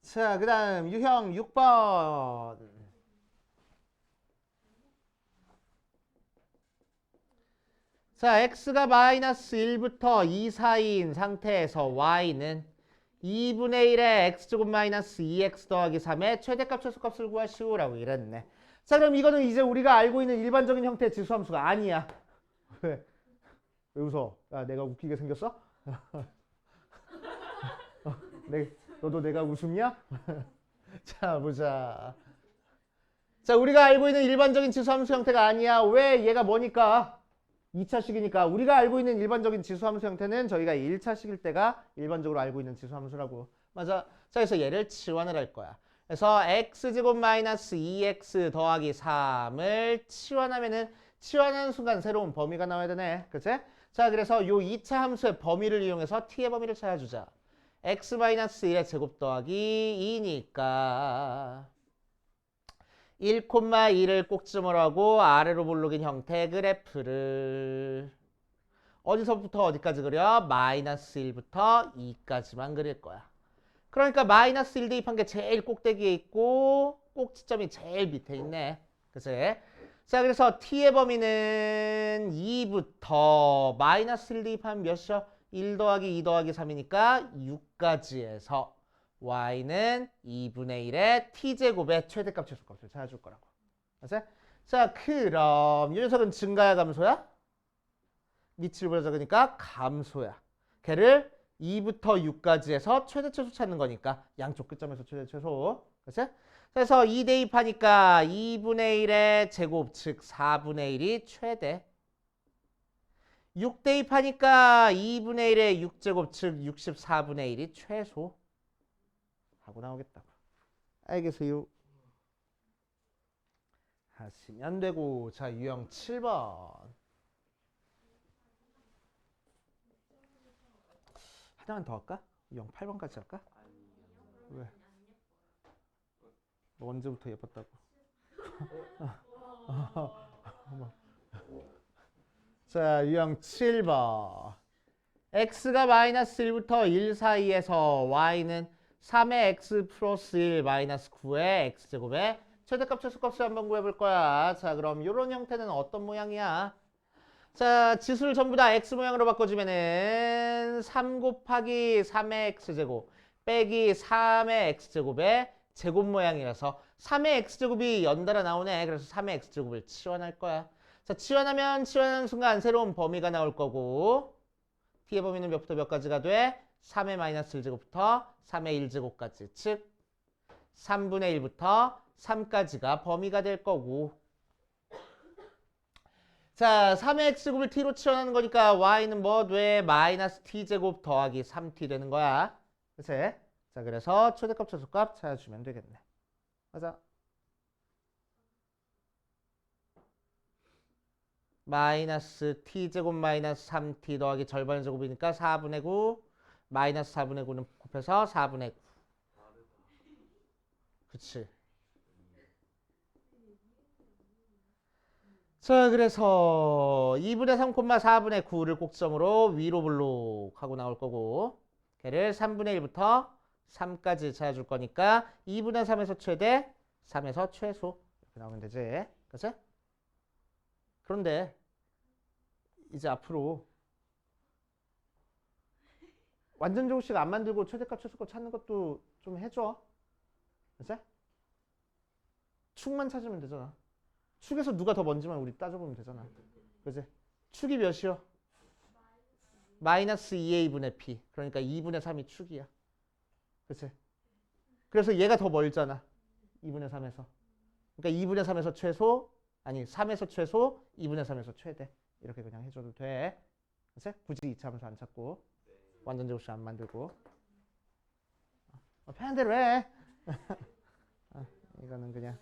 자, 그 다음 유형 6번. 자, x가 마이너스 1부터 2 사이인 상태에서 y는 2분의 1의 x제곱 마이너스 2x 더하기 3의 최대값 최소값을 구하시오라고 이랬네. 자, 그럼 이거는 이제 우리가 알고 있는 일반적인 형태의 지수함수가 아니야. 왜? 왜 웃어? 야, 내가 웃기게 생겼어? 너도 내가 웃음냐? 자, 보자. 자, 우리가 알고 있는 일반적인 지수함수 형태가 아니야. 왜? 얘가 뭐니까? 2차식이니까. 우리가 알고 있는 일반적인 지수함수 형태는 저희가 1차식일 때가 일반적으로 알고 있는 지수함수라고. 맞아. 자, 그래서 얘를 치환을 할 거야. 그래서 x제곱 마이너스 2x 더하기 3을 치환하면은 치환하는 순간 새로운 범위가 나와야 되네. 그치? 자, 그래서 요 2차 함수의 범위를 이용해서 t의 범위를 찾아주자. x-1의 제곱 더하기 2니까 1,2를 꼭지점으로 하고 아래로 볼록인 형태의 그래프를 어디서부터 어디까지 그려? 마이너스 1부터 2까지만 그릴 거야. 그러니까 마이너스 1 대입한 게 제일 꼭대기에 있고 꼭지점이 제일 밑에 있네. 그치? 자, 그래서 t의 범위는 2부터 마이너스 1 대입하면 몇이요? 1 더하기 2 더하기 3이니까 6까지 해서 y는 2분의 1의 t제곱의 최대값 최소값을 찾아줄 거라고. 알았어? 자, 그럼 이 녀석은 증가야 감소야? 밑이 1보다 작으니까 감소야. 걔를 2부터 6까지 해서 최대 최소 찾는 거니까 양쪽 끝점에서 최대 최소. 그치? 그래서 2 대입하니까 2분의 1의 제곱 즉 4분의 1이 최대. 6 대입하니까 2분의 1의 6제곱 즉 64분의 1이 최소 하고 나오겠다고. 알겠어요? 하시면 되고. 자, 유형 7번. 하나만 더 할까? 유형 8번까지 할까? 왜? 너 언제부터 예뻤다고? 자, 유형 7번. x가 마이너스 1부터 1 사이에서 y는 3의 x 플러스 1 마이너스 9의 x제곱의 최대값 최소값을 한번 구해볼 거야. 자, 그럼 이런 형태는 어떤 모양이야? 자, 지수를 전부 다 x 모양으로 바꿔주면은 3 곱하기 3의 x제곱 빼기 3의 x제곱의 제곱 모양이라서 3의 x제곱이 연달아 나오네. 그래서 3의 x제곱을 치환할 거야. 자, 치환하면 치환하는 순간 새로운 범위가 나올 거고 t의 범위는 몇부터 몇까지가 돼? 3의 마이너스 1제곱부터 3의 1제곱까지 즉 3분의 1부터 3까지가 범위가 될 거고 자, 3의 x제곱을 t로 치환하는 거니까 y는 뭐 돼? 마이너스 t제곱 더하기 3t 되는 거야. 그치? 자, 그래서 최대값 최소값 찾아주면 되겠네. 맞아. 마이너스 t제곱 마이너스 3t 더하기 절반의 제곱이니까 4분의 9 마이너스 4분의 9는 곱해서 4분의 9. 그치. 자, 그래서 2분의 3, 4분의 9를 꼭점으로 위로 블록하고 나올 거고 걔를 3분의 1부터 3까지 찾아줄 거니까 2분의 3에서 최대, 3에서 최소 이렇게 나오면 되지. 그치? 그런데 이제 앞으로 완전 조금씩 안 만들고 최대값, 최소값 찾는 것도 좀 해줘. 그치? 축만 찾으면 되잖아. 축에서 누가 더 먼지만 우리 따져보면 되잖아. 그치? 축이 몇이요? 마이너스 2a분의 p. 그러니까 2분의 3이 축이야. 그치? 그래서 얘가 더 멀잖아. 2분의 3에서. 그러니까 2분의 3에서 최소, 아니 3에서 최소, 2분의 3에서 최대. 이렇게 그냥 해줘도 돼. 그치? 굳이 이차함수 안 찾고. 완전 제곱식 안 만들고. 편한 대로 해. 이거는 그냥.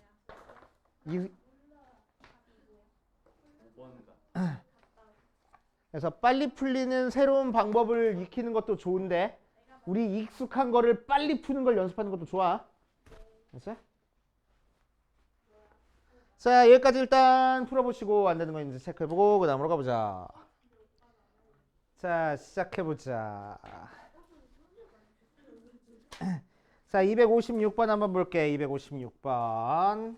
그래서 빨리 풀리는 새로운 방법을 익히는 것도 좋은데 우리 익숙한 거를 빨리 푸는 걸 연습하는 것도 좋아. 알았어? 자, 여기까지 일단 풀어보시고 안 되는 거 이제 체크해보고 그 다음으로 가보자. 자, 시작해보자. 자, 256번 한번 볼게. 256번.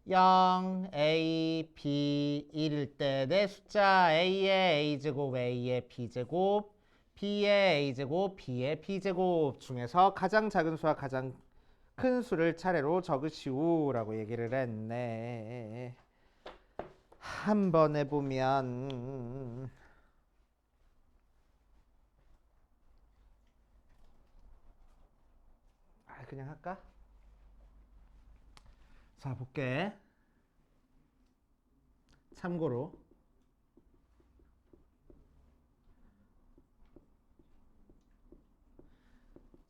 0, A, B, 1일 때 내 숫자 A의 A제곱, A의 B제곱, B의 A제곱, B의 B제곱 중에서 가장 작은 수와 가장 큰 수를 차례로 적으시오 라고 얘기를 했네. 한번 해보면 그냥 할까? 자, 볼게. 참고로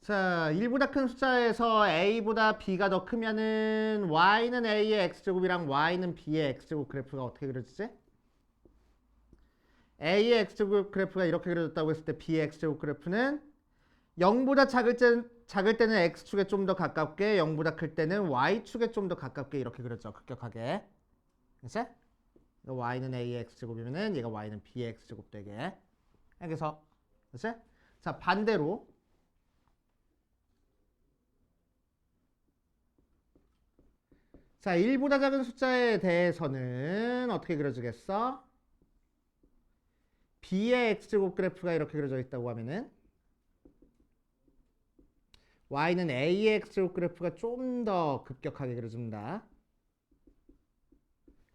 자, 1보다 큰 숫자에서 a보다 b가 더 크면은 y는 a의 x제곱이랑 y는 b의 x제곱 그래프가 어떻게 그려지지? a의 x제곱 그래프가 이렇게 그려졌다고 했을 때 b의 x제곱 그래프는 0보다 작을 때는 x축에 좀 더 가깝게, 0보다 클 때는 y축에 좀 더 가깝게 이렇게 그렸죠. 급격하게. 그치? y는 a의 x제곱이면은 얘가 y는 b의 x제곱 되게. 그래서 그치? 자, 반대로 자, 1보다 작은 숫자에 대해서는 어떻게 그려지겠어? b의 x제곱 그래프가 이렇게 그려져 있다고 하면은 y는 a의 x제곱 그래프가 좀 더 급격하게 그려집니다.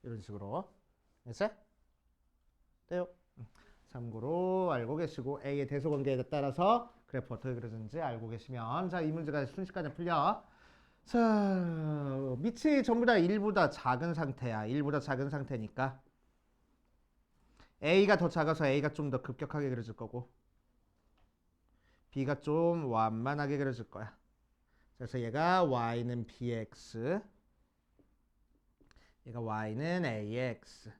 이런 식으로. 됐어? 돼요? 참고로 알고 계시고 a의 대소관계에 따라서 그래프 어떻게 그려지는지 알고 계시면 자, 이 문제가 순식간에 풀려. 자, 밑이 전부 다 1보다 작은 상태야. 1보다 작은 상태니까 a가 더 작아서 a가 좀 더 급격하게 그려질 거고 b가 좀 완만하게 그려질 거야. 그래서 얘가 y는 bx, 얘가 y는 ax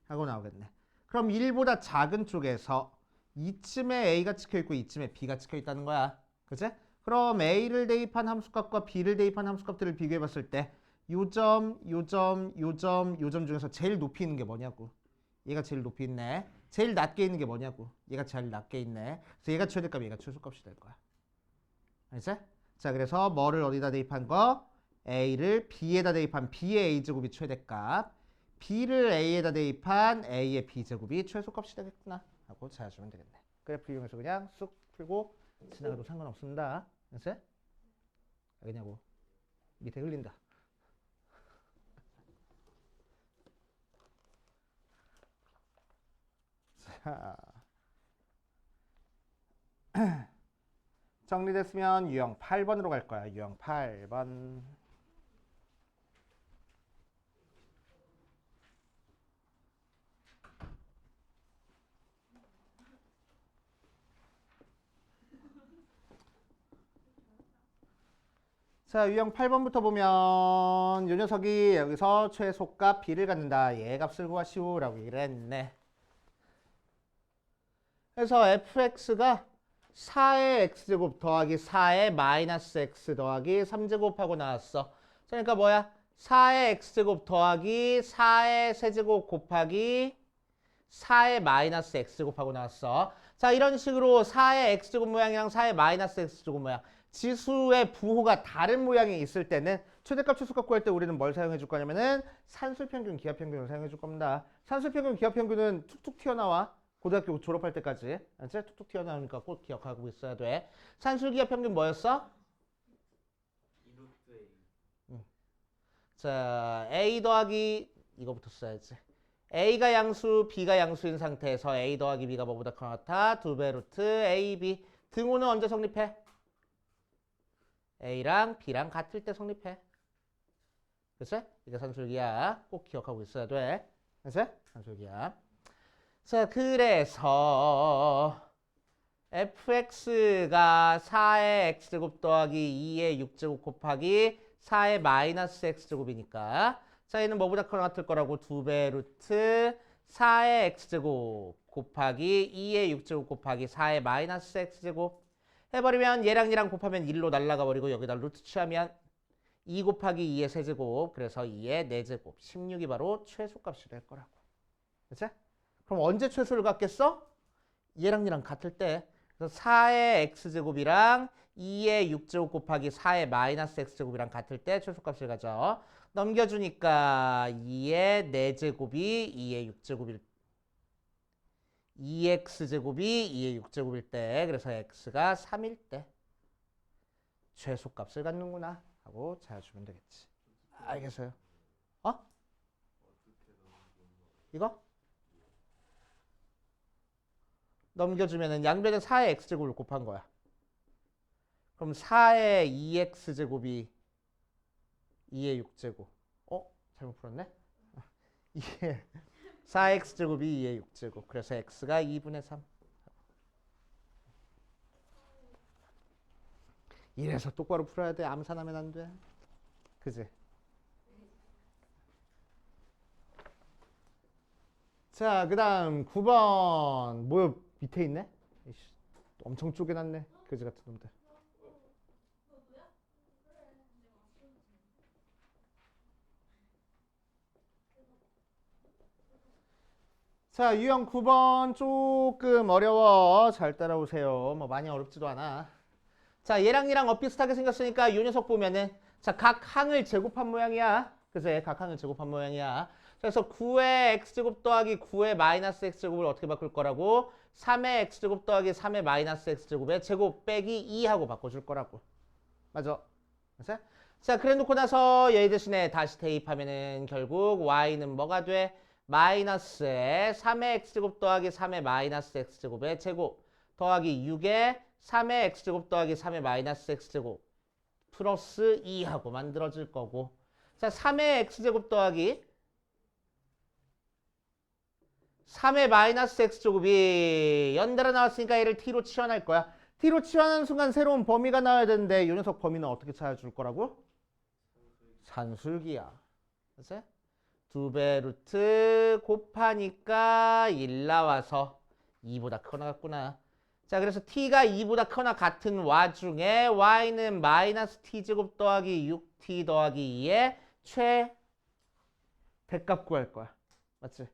하고 나오겠네. 그럼 1보다 작은 쪽에서 이쯤에 a가 찍혀있고 이쯤에 b가 찍혀있다는 거야. 그치? 그럼 a를 대입한 함수값과 b를 대입한 함수값들을 비교해봤을 때 요점, 요점, 요점, 요점 중에서 제일 높이 있는 게 뭐냐고. 얘가 제일 높이 있네. 제일 낮게 있는 게 뭐냐고. 얘가 제일 낮게 있네. 그래서 얘가 최대값, 얘가 최소값이 될 거야. 알지? 자, 그래서 뭐를 어디다 대입한 거? a를 b에다 대입한 b의 a제곱이 최대값, b를 a에다 대입한 a의 b제곱이 최소값이 되겠구나 하고 찾아주면 되겠네. 그래프 이용해서 그냥 쑥 풀고 지나가도 상관없습니다. 알지? 알겠냐고. 밑에 흘린다. 자, 정리됐으면 유형 8번으로 갈 거야. 유형 8번. 자, 유형 8번부터 보면 요 녀석이 여기서 최소값 b를 갖는다. 얘 값을 구하시오 라고 얘기를 했네. 그래서 fx가 4의 x제곱 더하기 4의 마이너스 x 더하기 3제곱하고 나왔어. 그러니까 뭐야? 4의 x제곱 더하기 4의 세제곱 곱하기 4의 마이너스 x제곱하고 나왔어. 자, 이런 식으로 4의 x제곱 모양이랑 4의 마이너스 x제곱 모양, 지수의 부호가 다른 모양이 있을 때는 최대값 최소값 구할 때 우리는 뭘 사용해 줄 거냐면은 산술평균 기하평균을 사용해 줄 겁니다. 산술평균 기하평균은 툭툭 튀어나와. 고등학교 졸업할 때까지. 알지? 툭툭 튀어나오니까 꼭 기억하고 있어야 돼. 산술 기하평균 뭐였어? 자, A 더하기 이거부터 써야지. A가 양수, B가 양수인 상태에서 A 더하기 B가 뭐보다 크다? 2배 루트 AB. 등호는 언제 성립해? A랑 B랑 같을 때 성립해. 그치? 이게 산술기야. 꼭 기억하고 있어야 돼. 그치? 산술기야. 자, 그래서 fx가 4의 x제곱 더하기 2의 6제곱 곱하기 4의 마이너스 x제곱이니까 자, 얘는 뭐보다 크거나 같을 거라고 2배 루트 4의 x제곱 곱하기 2의 6제곱 곱하기 4의 마이너스 x제곱 해버리면 얘랑 얘랑 곱하면 1로 날아가 버리고 여기다 루트 취하면 2 곱하기 2의 세제곱, 그래서 2의 4제곱, 16이 바로 최소값이 될 거라고. 그치? 그럼 언제 최소를 갖겠어? 얘랑 얘랑 같을 때. 그래서 4의 x제곱이랑 2의 6제곱 곱하기 4의 마이너스 x제곱이랑 같을 때 최소값을 가져. 넘겨주니까 2의 4제곱이 2의 6제곱일 2x제곱이 2의 6제곱일 때, 그래서 x가 3일 때 최소값을 갖는구나 하고 찾아주면 되겠지. 알겠어요? 어? 이거? 넘겨주면은 양변에 4의 x제곱을 곱한 거야. 그럼 4의 2x제곱이 2의 6제곱. 잘못 풀었네? 4x제곱이 2의 6제곱. 그래서 x가 2분의 3. 이래서 똑바로 풀어야 돼. 암산하면 안 돼. 그지? 자, 그 다음 9번. 뭐야, 밑에 있네? 이씨, 엄청 쪼개놨네. 그지 같은 놈들. 자, 유형 9번 조금 어려워. 잘 따라오세요. 뭐 많이 어렵지도 않아. 자, 얘랑 얘랑 엇비슷하게 생겼으니까 요 녀석 보면은 자, 각 항을 제곱한 모양이야. 그치? 각 항을 제곱한 모양이야. 그래서 9의 x제곱 더하기 9의 마이너스 x제곱을 어떻게 바꿀 거라고? 3의 x제곱 더하기 3의 마이너스 x제곱의 제곱 빼기 2하고 바꿔줄 거라고. 맞아. 그치? 자, 그래 놓고 나서 얘 대신에 다시 대입하면은 결국 y는 뭐가 돼? 마이너스에 3의 x제곱 더하기 3의 마이너스 x제곱의 제곱 더하기 6의 3의 x제곱 더하기 3의 마이너스 x제곱 플러스 2하고 만들어질 거고, 자, 3의 x제곱 더하기 3의 마이너스 x제곱이 연달아 나왔으니까 얘를 t로 치환할 거야. t로 치환하는 순간 새로운 범위가 나와야 되는데 이 녀석 범위는 어떻게 찾아줄 거라고? 산술기야. 그치? 2배 루트 곱하니까 1 나와서 2보다 크거나 같구나. 자, 그래서 t가 2보다 크거나 같은 와중에 y는 마이너스 t제곱 더하기 6t 더하기 2의 최대값 구할 거야. 맞지?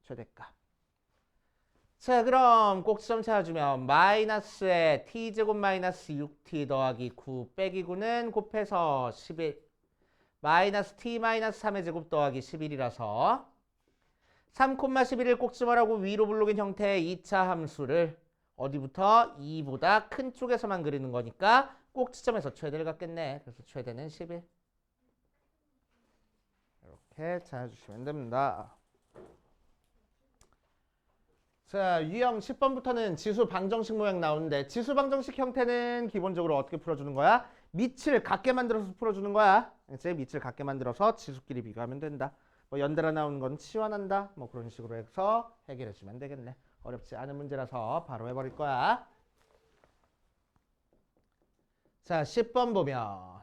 최대값. 자, 그럼 꼭지점 찾아주면 마이너스에 t제곱 마이너스 6t 더하기 9 빼기 9는 곱해서 11 마이너스 t 마이너스 3의 제곱 더하기 11이라서 3,11을 꼭지점하라고 위로 블록인 형태의 2차 함수를 어디부터? 2보다 큰 쪽에서만 그리는 거니까 꼭지점에서 최대를 갖겠네. 그래서 최대는 11. 이렇게 찾아주시면 됩니다. 자, 유형 10번부터는 지수 방정식 모양 나오는데 지수 방정식 형태는 기본적으로 어떻게 풀어주는 거야? 밑을 같게 만들어서 풀어주는 거야. 이제 밑을 같게 만들어서 지수끼리 비교하면 된다. 뭐 연달아 나오는 건 치환한다. 뭐 그런 식으로 해서 해결해 주면 되겠네. 어렵지 않은 문제라서 바로 해버릴 거야. 자, 10번 보면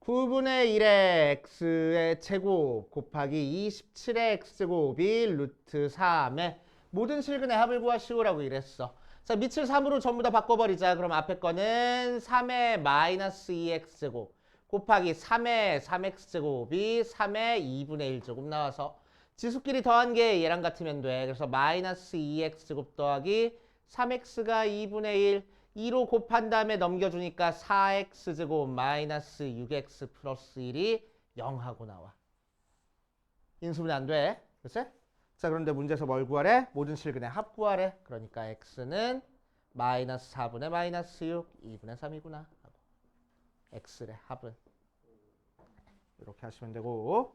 9분의 1의 x의 제곱 곱하기 27의 x제곱이 루트 3의 모든 실근의 합을 구하시오라고 이랬어. 자, 밑을 3으로 전부 다 바꿔버리자. 그럼 앞에 거는 3의 마이너스 2x제곱 곱하기 3의 3x제곱이 3의 2분의 1제곱 나와서 지수끼리 더한 게 얘랑 같으면 돼. 그래서 마이너스 2x제곱 더하기 3x가 2분의 1 2로 곱한 다음에 넘겨주니까 4x제곱 마이너스 6x 플러스 1이 0하고 나와. 인수분해 안 돼. 그치? 자, 그런데 문제에서 뭘 구하래? 모든 실근의 합 구하래. 그러니까 x는 마이너스 4분의 마이너스 6, 2분의 3이구나 하고. x의 합은 이렇게 하시면 되고.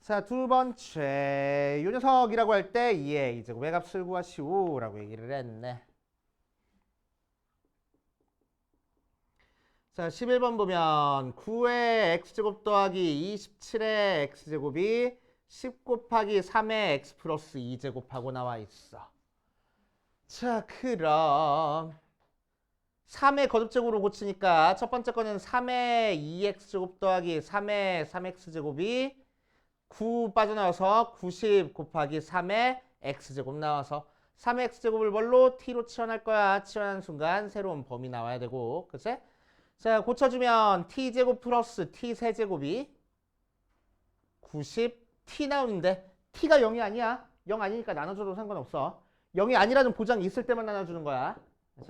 자, 두 번째 요 녀석이라고 할 때 2의 이제곱의 값을 구하시오 라고 얘기를 했네. 자, 11번 보면 9의 x제곱 더하기 27의 x제곱이 10 곱하기 3의 x 플러스 2제곱하고 나와 있어. 자, 그럼 3의 거듭제곱으로 고치니까 첫 번째 거는 3의 2x제곱 더하기 3의 3x제곱이 9 빠져나와서 90 곱하기 3의 x제곱 나와서 3의 x제곱을 뭘로? t로 치환할 거야. 치환하는 순간 새로운 범위 나와야 되고. 그치? 자, 고쳐주면 t제곱 플러스 t세제곱이 90 t 나오는데 t가 0이 아니야. 0 아니니까 나눠줘도 상관없어. 0이 아니라는 보장이 있을 때만 나눠주는 거야. 그치?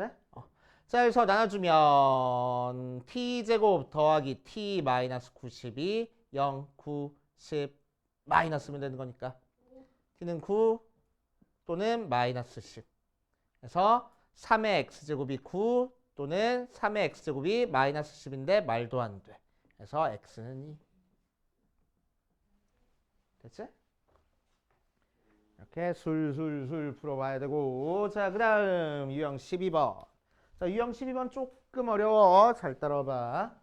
자, 그래서 나눠주면 t제곱 더하기 t 마이너스 90이 0, 9, 10 마이너스면 되는 거니까 t는 9 또는 마이너스 10. 그래서 3의 x제곱이 9 또는 3의 x제곱이 마이너스 10인데 말도 안 돼. 그래서 x는 2. 됐지? 이렇게 술술술 풀어봐야 되고. 자, 그 다음 유형 12번. 자, 유형 12번 조금 어려워. 잘 따라와봐.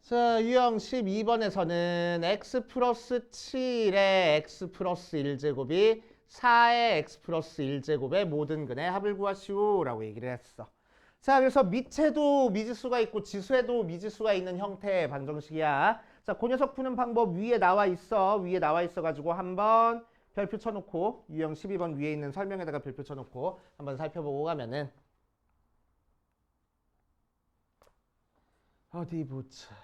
자, 유형 12번에서는 x 플러스 7의 x 플러스 1제곱이 4의 x 플러스 1제곱의 모든 근의 합을 구하시오 라고 얘기를 했어. 자, 그래서 밑에도 미지수가 있고 지수에도 미지수가 있는 형태의 방정식이야. 자, 그 녀석 푸는 방법 위에 나와 있어. 위에 나와 있어가지고 한번 별표 쳐놓고 유형 12번 위에 있는 설명에다가 별표 쳐놓고 한번 살펴보고 가면은 어디 보자.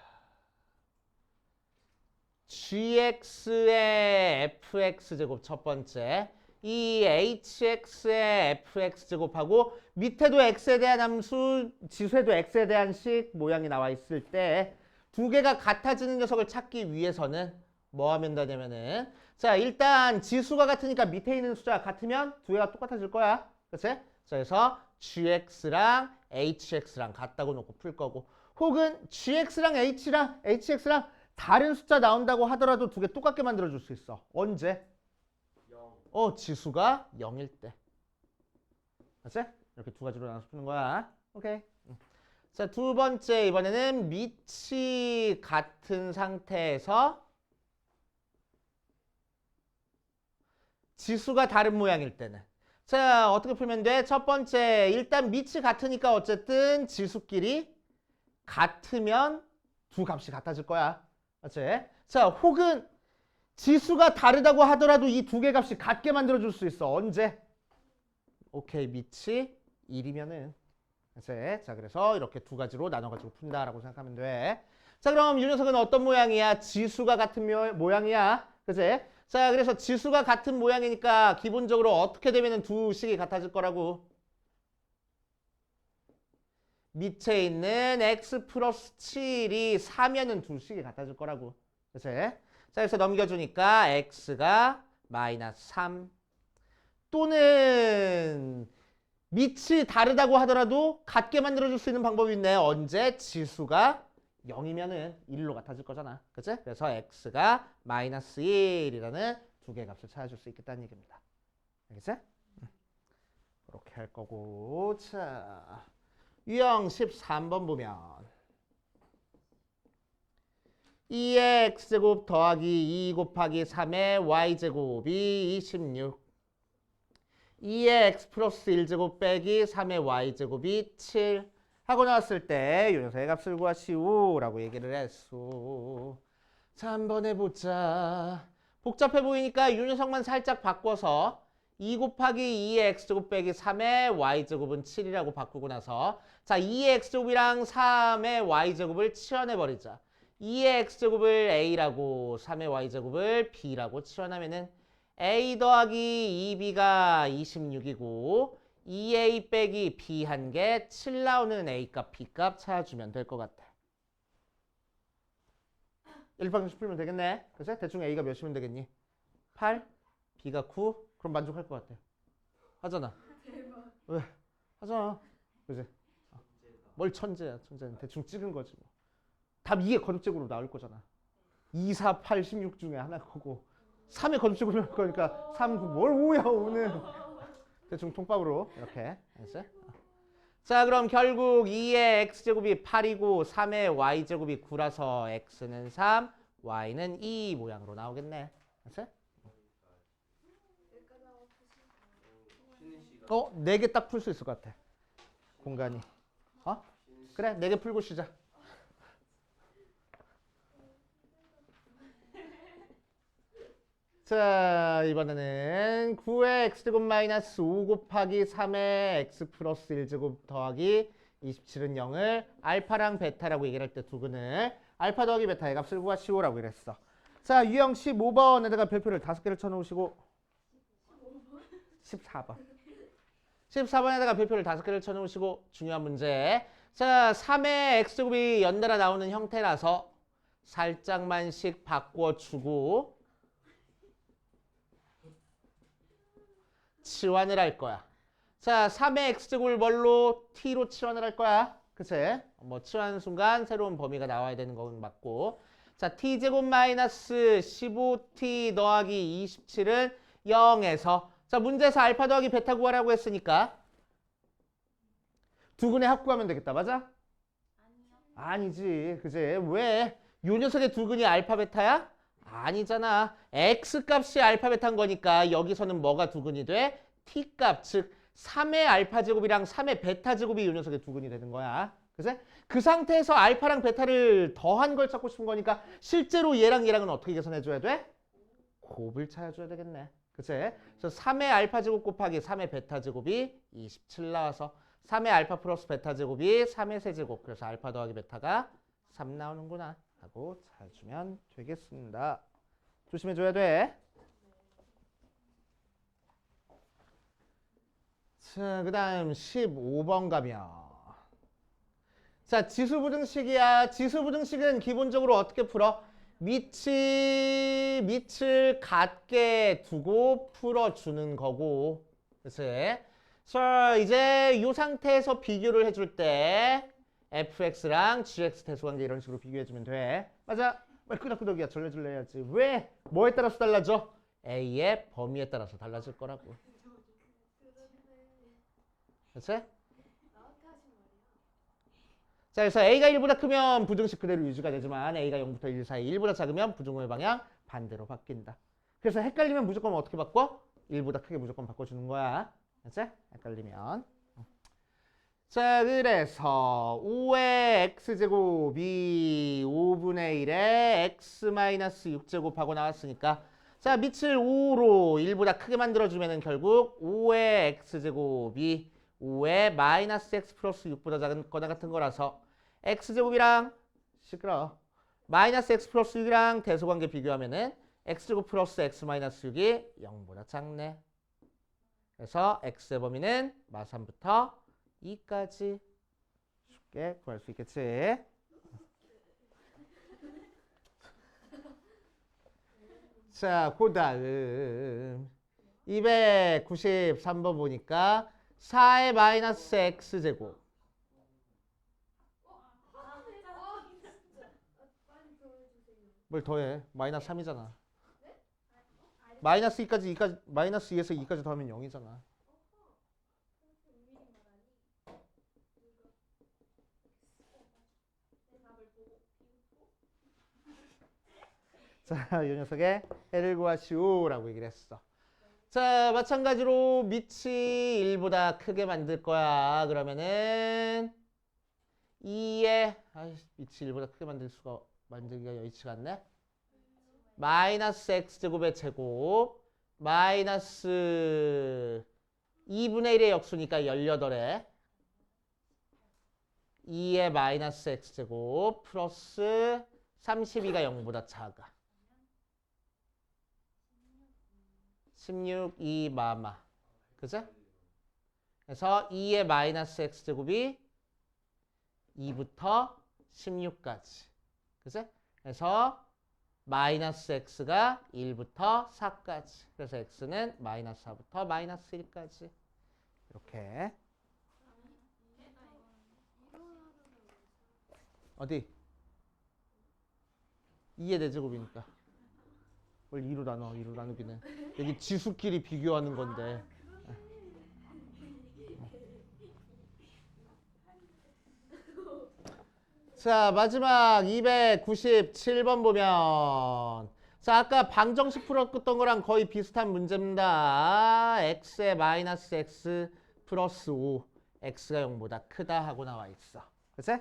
gx의 fx제곱 첫 번째, 이 hx의 fx제곱하고 밑에도 x에 대한 함수, 지수에도 x에 대한 식 모양이 나와 있을 때 두 개가 같아지는 녀석을 찾기 위해서는 뭐 하면 되냐면은, 자, 일단 지수가 같으니까 밑에 있는 숫자가 같으면 두 개가 똑같아질 거야. 그치? 자, 그래서 gx랑 hx랑 같다고 놓고 풀 거고, 혹은 gx랑 hx랑 다른 숫자 나온다고 하더라도 두 개 똑같게 만들어줄 수 있어. 언제? 0. 지수가 0일 때. 맞지? 이렇게 두 가지로 나눠서 푸는 거야. 오케이. 자, 두 번째 이번에는 밑이 같은 상태에서 지수가 다른 모양일 때는. 자, 어떻게 풀면 돼? 첫 번째, 일단 밑이 같으니까 어쨌든 지수끼리 같으면 두 값이 같아질 거야. 맞지? 자, 혹은 지수가 다르다고 하더라도 이 두 개 값이 같게 만들어줄 수 있어. 언제? 오케이, 밑이 1이면은. 그치? 자, 그래서 이렇게 두 가지로 나눠가지고 푼다라고 생각하면 돼. 자, 그럼 이 녀석은 어떤 모양이야? 지수가 같은 모양이야. 그치? 자, 그래서 지수가 같은 모양이니까 기본적으로 어떻게 되면은 두 식이 같아질 거라고. 밑에 있는 x 플러스 7이 4면은 두 식이 같아질 거라고. 그치? 자, 그래서 넘겨주니까 x가 마이너스 3 또는 밑이 다르다고 하더라도 같게 만들어줄 수 있는 방법이 있네. 언제? 지수가 0이면은 1로 같아질 거잖아. 그치? 그래서 x가 마이너스 1이라는 두 개의 값을 찾아줄 수 있겠다는 얘기입니다. 알겠지? 그렇게 할 거고. 자, 유형 13번 보면 2의 x제곱 더하기 2 곱하기 3의 y제곱이 26. 2의 x 플러스 1제곱 빼기 3의 y제곱이 7 하고 나왔을 때 이 녀석의 값을 구하시오라고 얘기를 했어. 자, 한번 해보자. 복잡해 보이니까 이 녀석만 살짝 바꿔서 2 곱하기 2의 x제곱 빼기 3의 y제곱은 7이라고 바꾸고 나서 자, 2의 x제곱이랑 3의 y제곱을 치환해버리자. 2의 x제곱을 a라고 3의 y제곱을 b라고 치환하면은 a 더하기 2b가 26이고 2a 빼기 b 한 개 7 나오는 a값 b값 찾아주면 될 것 같아. 1방정식 풀면 되겠네. 그래서 대충 a가 몇이면 되겠니? 8, b가 9. 그럼 만족할 것 같아. 하잖아. 대박. 왜? 하잖아. 그지? 뭘 천재야. 천재는 대충 찍은 거지 뭐. 답 2의 거듭제곱으로 나올 거잖아. 2, 4, 8, 16 중에 하나 거고 3의 거듭제곱으로 나올 거니까 3, 9. 뭘 5야 5는. 대충 통밥으로 이렇게. 알았어? 자, 그럼 결국 2의 x제곱이 8이고 3의 y제곱이 9라서 x는 3, y는 2 모양으로 나오겠네. 알았어? 어? 4개 딱 풀 수 있을 것 같아. 공간이. 어? 그래, 4개 풀고 쉬자. 자, 이번에는 9의 x제곱 마이너스 5 곱하기 3의 x 플러스 1제곱 더하기 27은 0을 알파랑 베타라고 얘기를 할 때 두근을 알파 더하기 베타의 값을 구하시오라고 이랬어. 자, 유형 15번에다가 별표를 5개를 쳐놓으시고 14번. 14번에다가 별표를 5개를 쳐놓으시고 중요한 문제. 자, 3의 x제곱이 연달아 나오는 형태라서 살짝만씩 바꿔주고 치환을 할 거야. 자, 3의 x제곱을 뭘로? t로 치환을 할 거야. 그치? 뭐 치환하는 순간 새로운 범위가 나와야 되는 건 맞고. 자, t제곱 마이너스 15t 더하기 27은 0에서 자, 문제에서 알파 더하기 베타 구하라고 했으니까 두근의 합구하면 되겠다. 맞아? 아니지. 그지? 왜? 요 녀석의 두근이 알파 베타야? 아니잖아. x 값이 알파 베타인 거니까 여기서는 뭐가 두근이 돼? t 값, 즉 3의 알파 제곱이랑 3의 베타 제곱이 요 녀석의 두근이 되는 거야. 그치? 그 상태에서 알파랑 베타를 더한 걸 찾고 싶은 거니까 실제로 얘랑 얘랑은 어떻게 계산해줘야 돼? 곱을 찾아줘야 되겠네. 그치? 그래서 3의 알파 제곱 곱하기 3의 베타 제곱이 27 나와서 3의 알파 플러스 베타 제곱이 3의 세제곱. 그래서 알파 더하기 베타가 3 나오는구나 하고 찾아주면 되겠습니다. 조심해줘야 돼. 자, 그 다음 15번 가면 자, 지수부등식이야. 지수부등식은 기본적으로 어떻게 풀어? 밑을 같게 두고 풀어주는 거고. 그치? 자, 이제 이 상태에서 비교를 해줄 때 fx랑 gx 대수관계 이런 식으로 비교해주면 돼. 맞아? 왜 끄덕끄덕이야. 절레절레 해야지. 왜? 뭐에 따라서 달라져? a의 범위에 따라서 달라질 거라고. 그치? 자, 그래서 a가 1보다 크면 부등식 그대로 유지가 되지만 a가 0부터 1 사이 1보다 작으면 부등호의 방향 반대로 바뀐다. 그래서 헷갈리면 무조건 어떻게 바꿔? 1보다 크게 무조건 바꿔주는 거야. 그치? 헷갈리면. 자, 그래서 5의 x제곱이 5분의 1의 x-6제곱 하고 나왔으니까 자, 밑을 5로 1보다 크게 만들어주면 결국 5의 x제곱이 5의 마이너스 x 플러스 6보다 작은 거나 같은 거라서 x제곱이랑 시끄러 마이너스 x 플러스 6이랑 대소관계 비교하면은 x제곱 플러스 x 마이너스 6이 0보다 작네. 그래서 x의 범위는 마3부터 2까지 쉽게 구할 수 있겠지. 자, 그 다음 293번 보니까 4의 마이너스 x제곱 뭘 더해? 마이너스 3이잖아. 마이너스 2까지 마이너스 2에서 2까지 더하면 0이잖아. 자, 이 녀석의 해를 구하시오라고 얘기를 했어. 자, 마찬가지로 밑이 1보다 크게 만들 거야. 그러면은 2에 밑이 1보다 크게 만들기가 여의치가 않네. 마이너스 x제곱의 제곱 마이너스 2분의 1의 역수니까 18에 2의 마이너스 x제곱 플러스 32가 0보다 작아. 16, 2 마마. 그죠? 그래서 2의 마이너스 x제곱이 2부터 16까지. 그죠? 그래서 마이너스 x가 1부터 4까지. 그래서 x는 마이너스 4부터 마이너스 1까지. 이렇게. 어디? 2의 대제곱이니까. 뭘 2로 나눠, 2로 나누기는. 여기 지수끼리 비교하는 건데. 자, 마지막 297번 보면 자, 아까 방정식 풀었던 거랑 거의 비슷한 문제입니다. x에 마이너스 x 플러스 5 x가 0보다 크다 하고 나와 있어. 그치?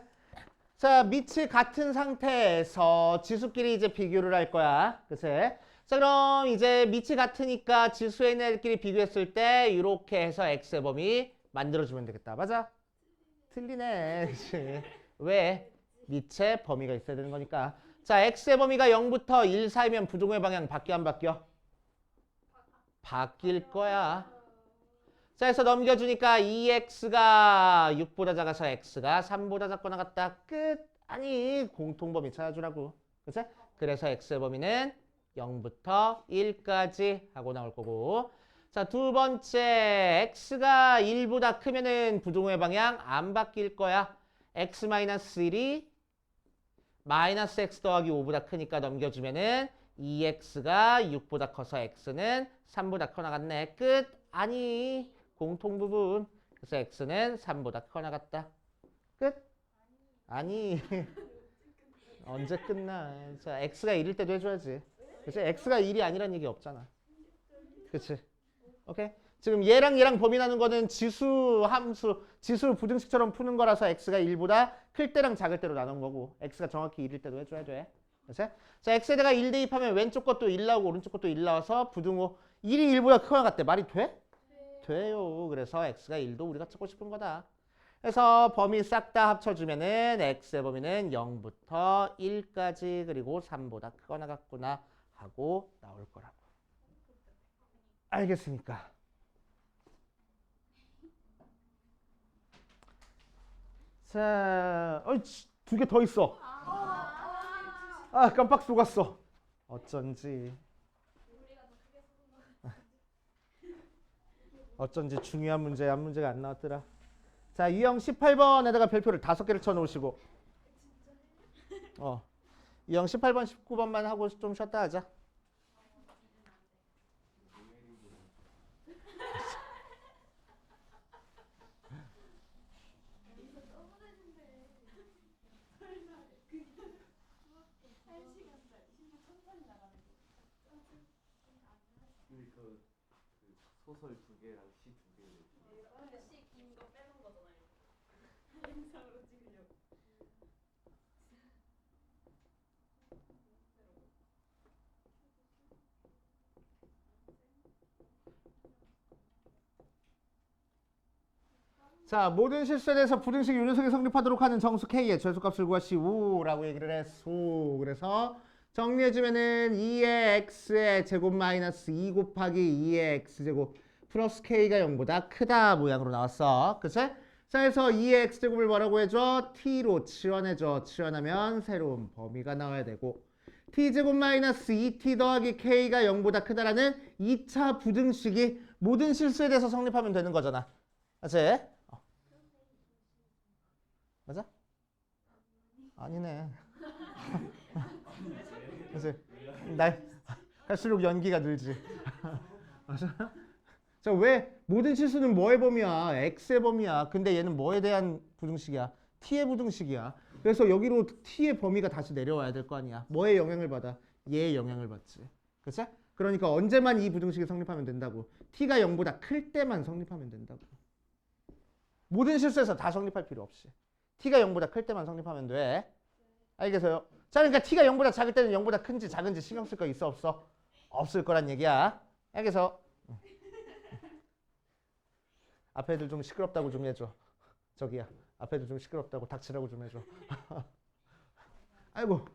자, 밑이 같은 상태에서 지수끼리 이제 비교를 할 거야. 그치? 자, 그럼 이제 밑이 같으니까 지수에 있는 애들끼리 비교했을 때 이렇게 해서 x의 범위 만들어주면 되겠다. 맞아? 틀리네. 그치? 왜? 밑에 범위가 있어야 되는 거니까. 자, x의 범위가 0부터 1 사이면 부동의 방향 바뀌어 안 바뀌어? 바뀔 거야. 자, 해서 넘겨주니까 2x가 6보다 작아서 x가 3보다 작거나 같다. 끝. 아니, 공통범위 찾아주라고. 그치? 그래서 x의 범위는 0부터 1까지 하고 나올 거고. 자, 두 번째 x가 1보다 크면은 부동의 방향 안 바뀔 거야. x-1이 마이너스 x 더하기 5보다 크니까 넘겨주면은 2x가 6보다 커서 x는 3보다 커 나갔네. 끝. 아니, 공통부분. 그래서 x는 3보다 커 나갔다. 끝. 아니. 언제 끝나. 자, x가 1일 때도 해줘야지. 그치? x가 1이 아니란 얘기 없잖아. 그치? 오케이? 지금 얘랑 범위 나눈 거는 지수 함수, 지수 부등식처럼 푸는 거라서 x가 1보다 클 때랑 작을 때로 나눈 거고 x가 정확히 1일 때도 해줘야 돼. 그치? 자, x에다가 1 대입하면 왼쪽 것도 1 나오고 오른쪽 것도 1 나와서 부등호 1이 1보다 크거나 같대. 말이 돼? 돼요. 그래서 x가 1도 우리가 찾고 싶은 거다. 그래서 범위 싹 다 합쳐주면은 x의 범위는 0부터 1까지 그리고 3보다 크거나 같구나 하고 나올 거라고. 알겠습니까? 자, 두 개 더 있어. 아, 깜빡 속았어. 어쩐지 중요한 문제, 한 문제가 안 나왔더라. 자, 유형 18번에다가 별표를 5개를 쳐놓으시고 유형 18번, 19번만 하고 좀 쉬었다 하자. 소설 2개랑 시 2개를. 근데 시 긴 거 빼는 거잖아요. 영상으로 찍으려고. 자, 모든 실수에 대해서 부등식 유효성이 성립하도록 하는 정수 K의 최소값을 구하시오라고 얘기를 했어. 그래서 정리해주면은 2의 x의 제곱 마이너스 2 곱하기 2의 x제곱 플러스 k가 0보다 크다 모양으로 나왔어. 그치? 자, 해서 2의 x제곱을 뭐라고 해줘? t로 치환해줘. 치환하면 새로운 범위가 나와야 되고 t제곱 마이너스 2t 더하기 k가 0보다 크다라는 2차 부등식이 모든 실수에 대해서 성립하면 되는 거잖아. 맞지? 맞아? 아니네. 그래서 갈수록 연기가 늘지. 맞아? 자, 왜 모든 실수는 뭐의 범위야? x의 범위야. 근데 얘는 뭐에 대한 부등식이야? t의 부등식이야. 그래서 여기로 t의 범위가 다시 내려와야 될 거 아니야. 뭐에 영향을 받아? 얘의 영향을 받지. 그치? 그러니까 언제만 이 부등식이 성립하면 된다고. t가 0보다 클 때만 성립하면 된다고. 모든 실수에서 다 성립할 필요 없이. t가 0보다 클 때만 성립하면 돼. 알겠어요? 자, 그러니까 t가 0보다 작을 때는 0보다 큰지 작은지 신경 쓸 거 있어 없어? 없을 거란 얘기야. 알겠어? 앞에 애들 좀 시끄럽다고 좀 해줘. 저기야. 앞에 애들 좀 시끄럽다고 닥치라고 좀 해줘. 아이고.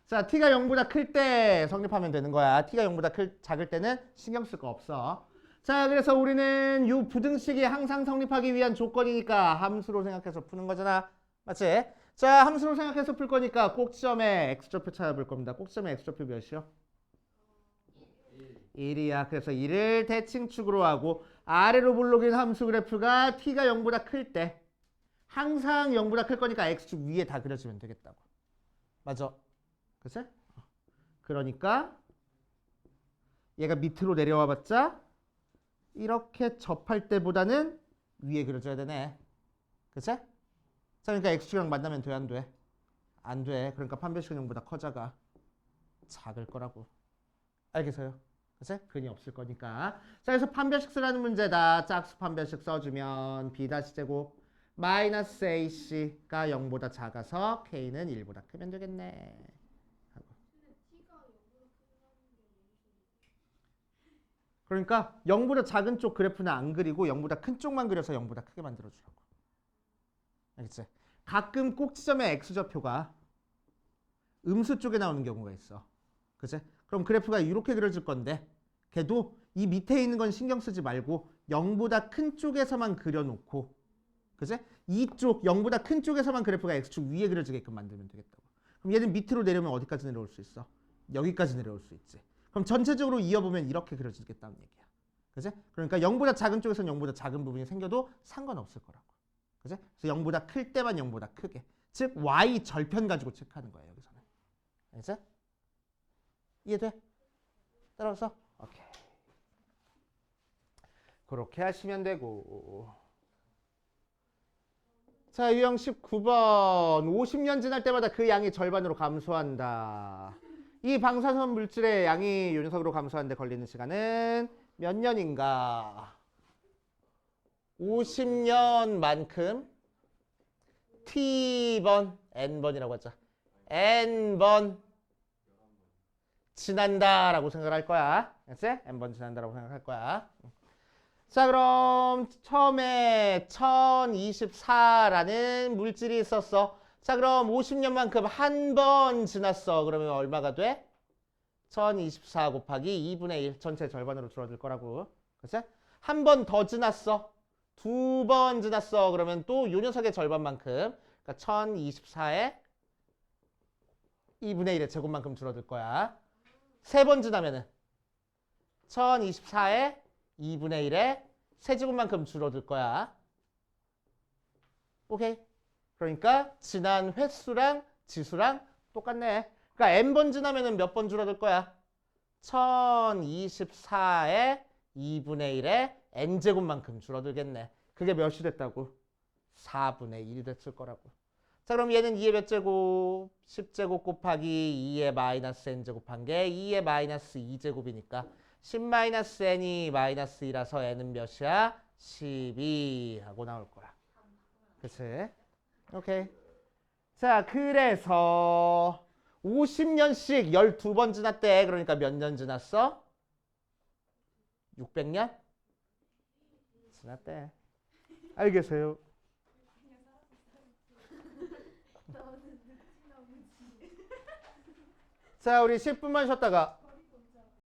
자, t가 0보다 클 때 성립하면 되는 거야. t가 0보다 작을 때는 신경 쓸 거 없어. 자, 그래서 우리는 이 부등식이 항상 성립하기 위한 조건이니까 함수로 생각해서 푸는 거잖아. 맞지? 자, 함수로 생각해서 풀 거니까 꼭지점의 x좌표 찾아볼 겁니다. 꼭지점의 x좌표 몇이요? 1이야. 그래서 1을 대칭축으로 하고 아래로 볼록인 함수 그래프가 t가 0보다 클 때 항상 0보다 클 거니까 x축 위에 다 그려주면 되겠다고. 맞아? 그치? 그러니까 얘가 밑으로 내려와 봤자 이렇게 접할 때보다는 위에 그려줘야 되네. 그치? 자, 그러니까 x축이랑 만나면 돼, 안 돼? 안 돼. 그러니까 판별식은 0보다 커져가. 작을 거라고. 알겠어요? 그치? 근이 없을 거니까. 자, 그래서 판별식 쓰라는 문제다. 짝수 판별식 써주면 b-제곱 마이너스 ac가 0보다 작아서 k는 1보다 크면 되겠네. 그러니까 0보다 작은 쪽 그래프는 안 그리고 0보다 큰 쪽만 그려서 0보다 크게 만들어주라고. 알겠지? 가끔 꼭지점의 x좌표가 음수 쪽에 나오는 경우가 있어. 그치? 그럼 그래프가 이렇게 그려질 건데 걔도 이 밑에 있는 건 신경 쓰지 말고 0보다 큰 쪽에서만 그려놓고 그치? 이쪽 0보다 큰 쪽에서만 그래프가 x축 위에 그려지게끔 만들면 되겠다고. 그럼 얘는 밑으로 내려오면 어디까지 내려올 수 있어? 여기까지 내려올 수 있지. 그럼 전체적으로 이어보면 이렇게 그려지겠다는 얘기야. 그치? 그러니까 0보다 작은 쪽에서는 0보다 작은 부분이 생겨도 상관없을 거라고. 그치? 그래서 0보다 클 때만 0보다 크게. 즉 y 절편 가지고 체크하는 거야 여기서는. 알겠지? 이해돼? 따라서? 오케이. 그렇게 하시면 되고. 자, 유형 19번. 50년 지날 때마다 그 양이 절반으로 감소한다. 이 방사선 물질의 양이 요 녀석으로 감소하는데 걸리는 시간은 몇 년인가? 50년만큼 t번, n번이라고 하자. n번 지난다라고 생각을 할 거야. 알겠지? n번 지난다라고 생각할 거야. 자, 그럼 처음에 1024라는 물질이 있었어. 자, 그럼 50년만큼 한 번 지났어. 그러면 얼마가 돼? 1024 곱하기 2분의 1 전체 절반으로 줄어들 거라고. 그치? 한 번 더 지났어. 두 번 지났어. 그러면 또 요 녀석의 절반만큼 그러니까 1024의 2분의 1의 제곱만큼 줄어들 거야. 세 번 지나면은 1024의 2분의 1의 세제곱만큼 줄어들 거야. 오케이? 그러니까 지난 횟수랑 지수랑 똑같네. 그러니까 n번 지나면은 몇 번 줄어들 거야? 1024의 2분의 1의 n제곱만큼 줄어들겠네. 그게 몇이 됐다고? 4분의 1이 됐을 거라고. 자, 그럼 얘는 2의 몇 제곱? 10제곱 곱하기 2의 마이너스 n제곱한 게 2의 마이너스 2제곱이니까 10 마이너스 n이 마이너스 2라서 n은 몇이야? 12 하고 나올 거야. 그치? 오케이. 자, 그래서 50년씩 12번 지났대. 그러니까 몇 년 지났어? 600년? 지났대. 알겠어요? 자, 우리 10분만 쉬었다가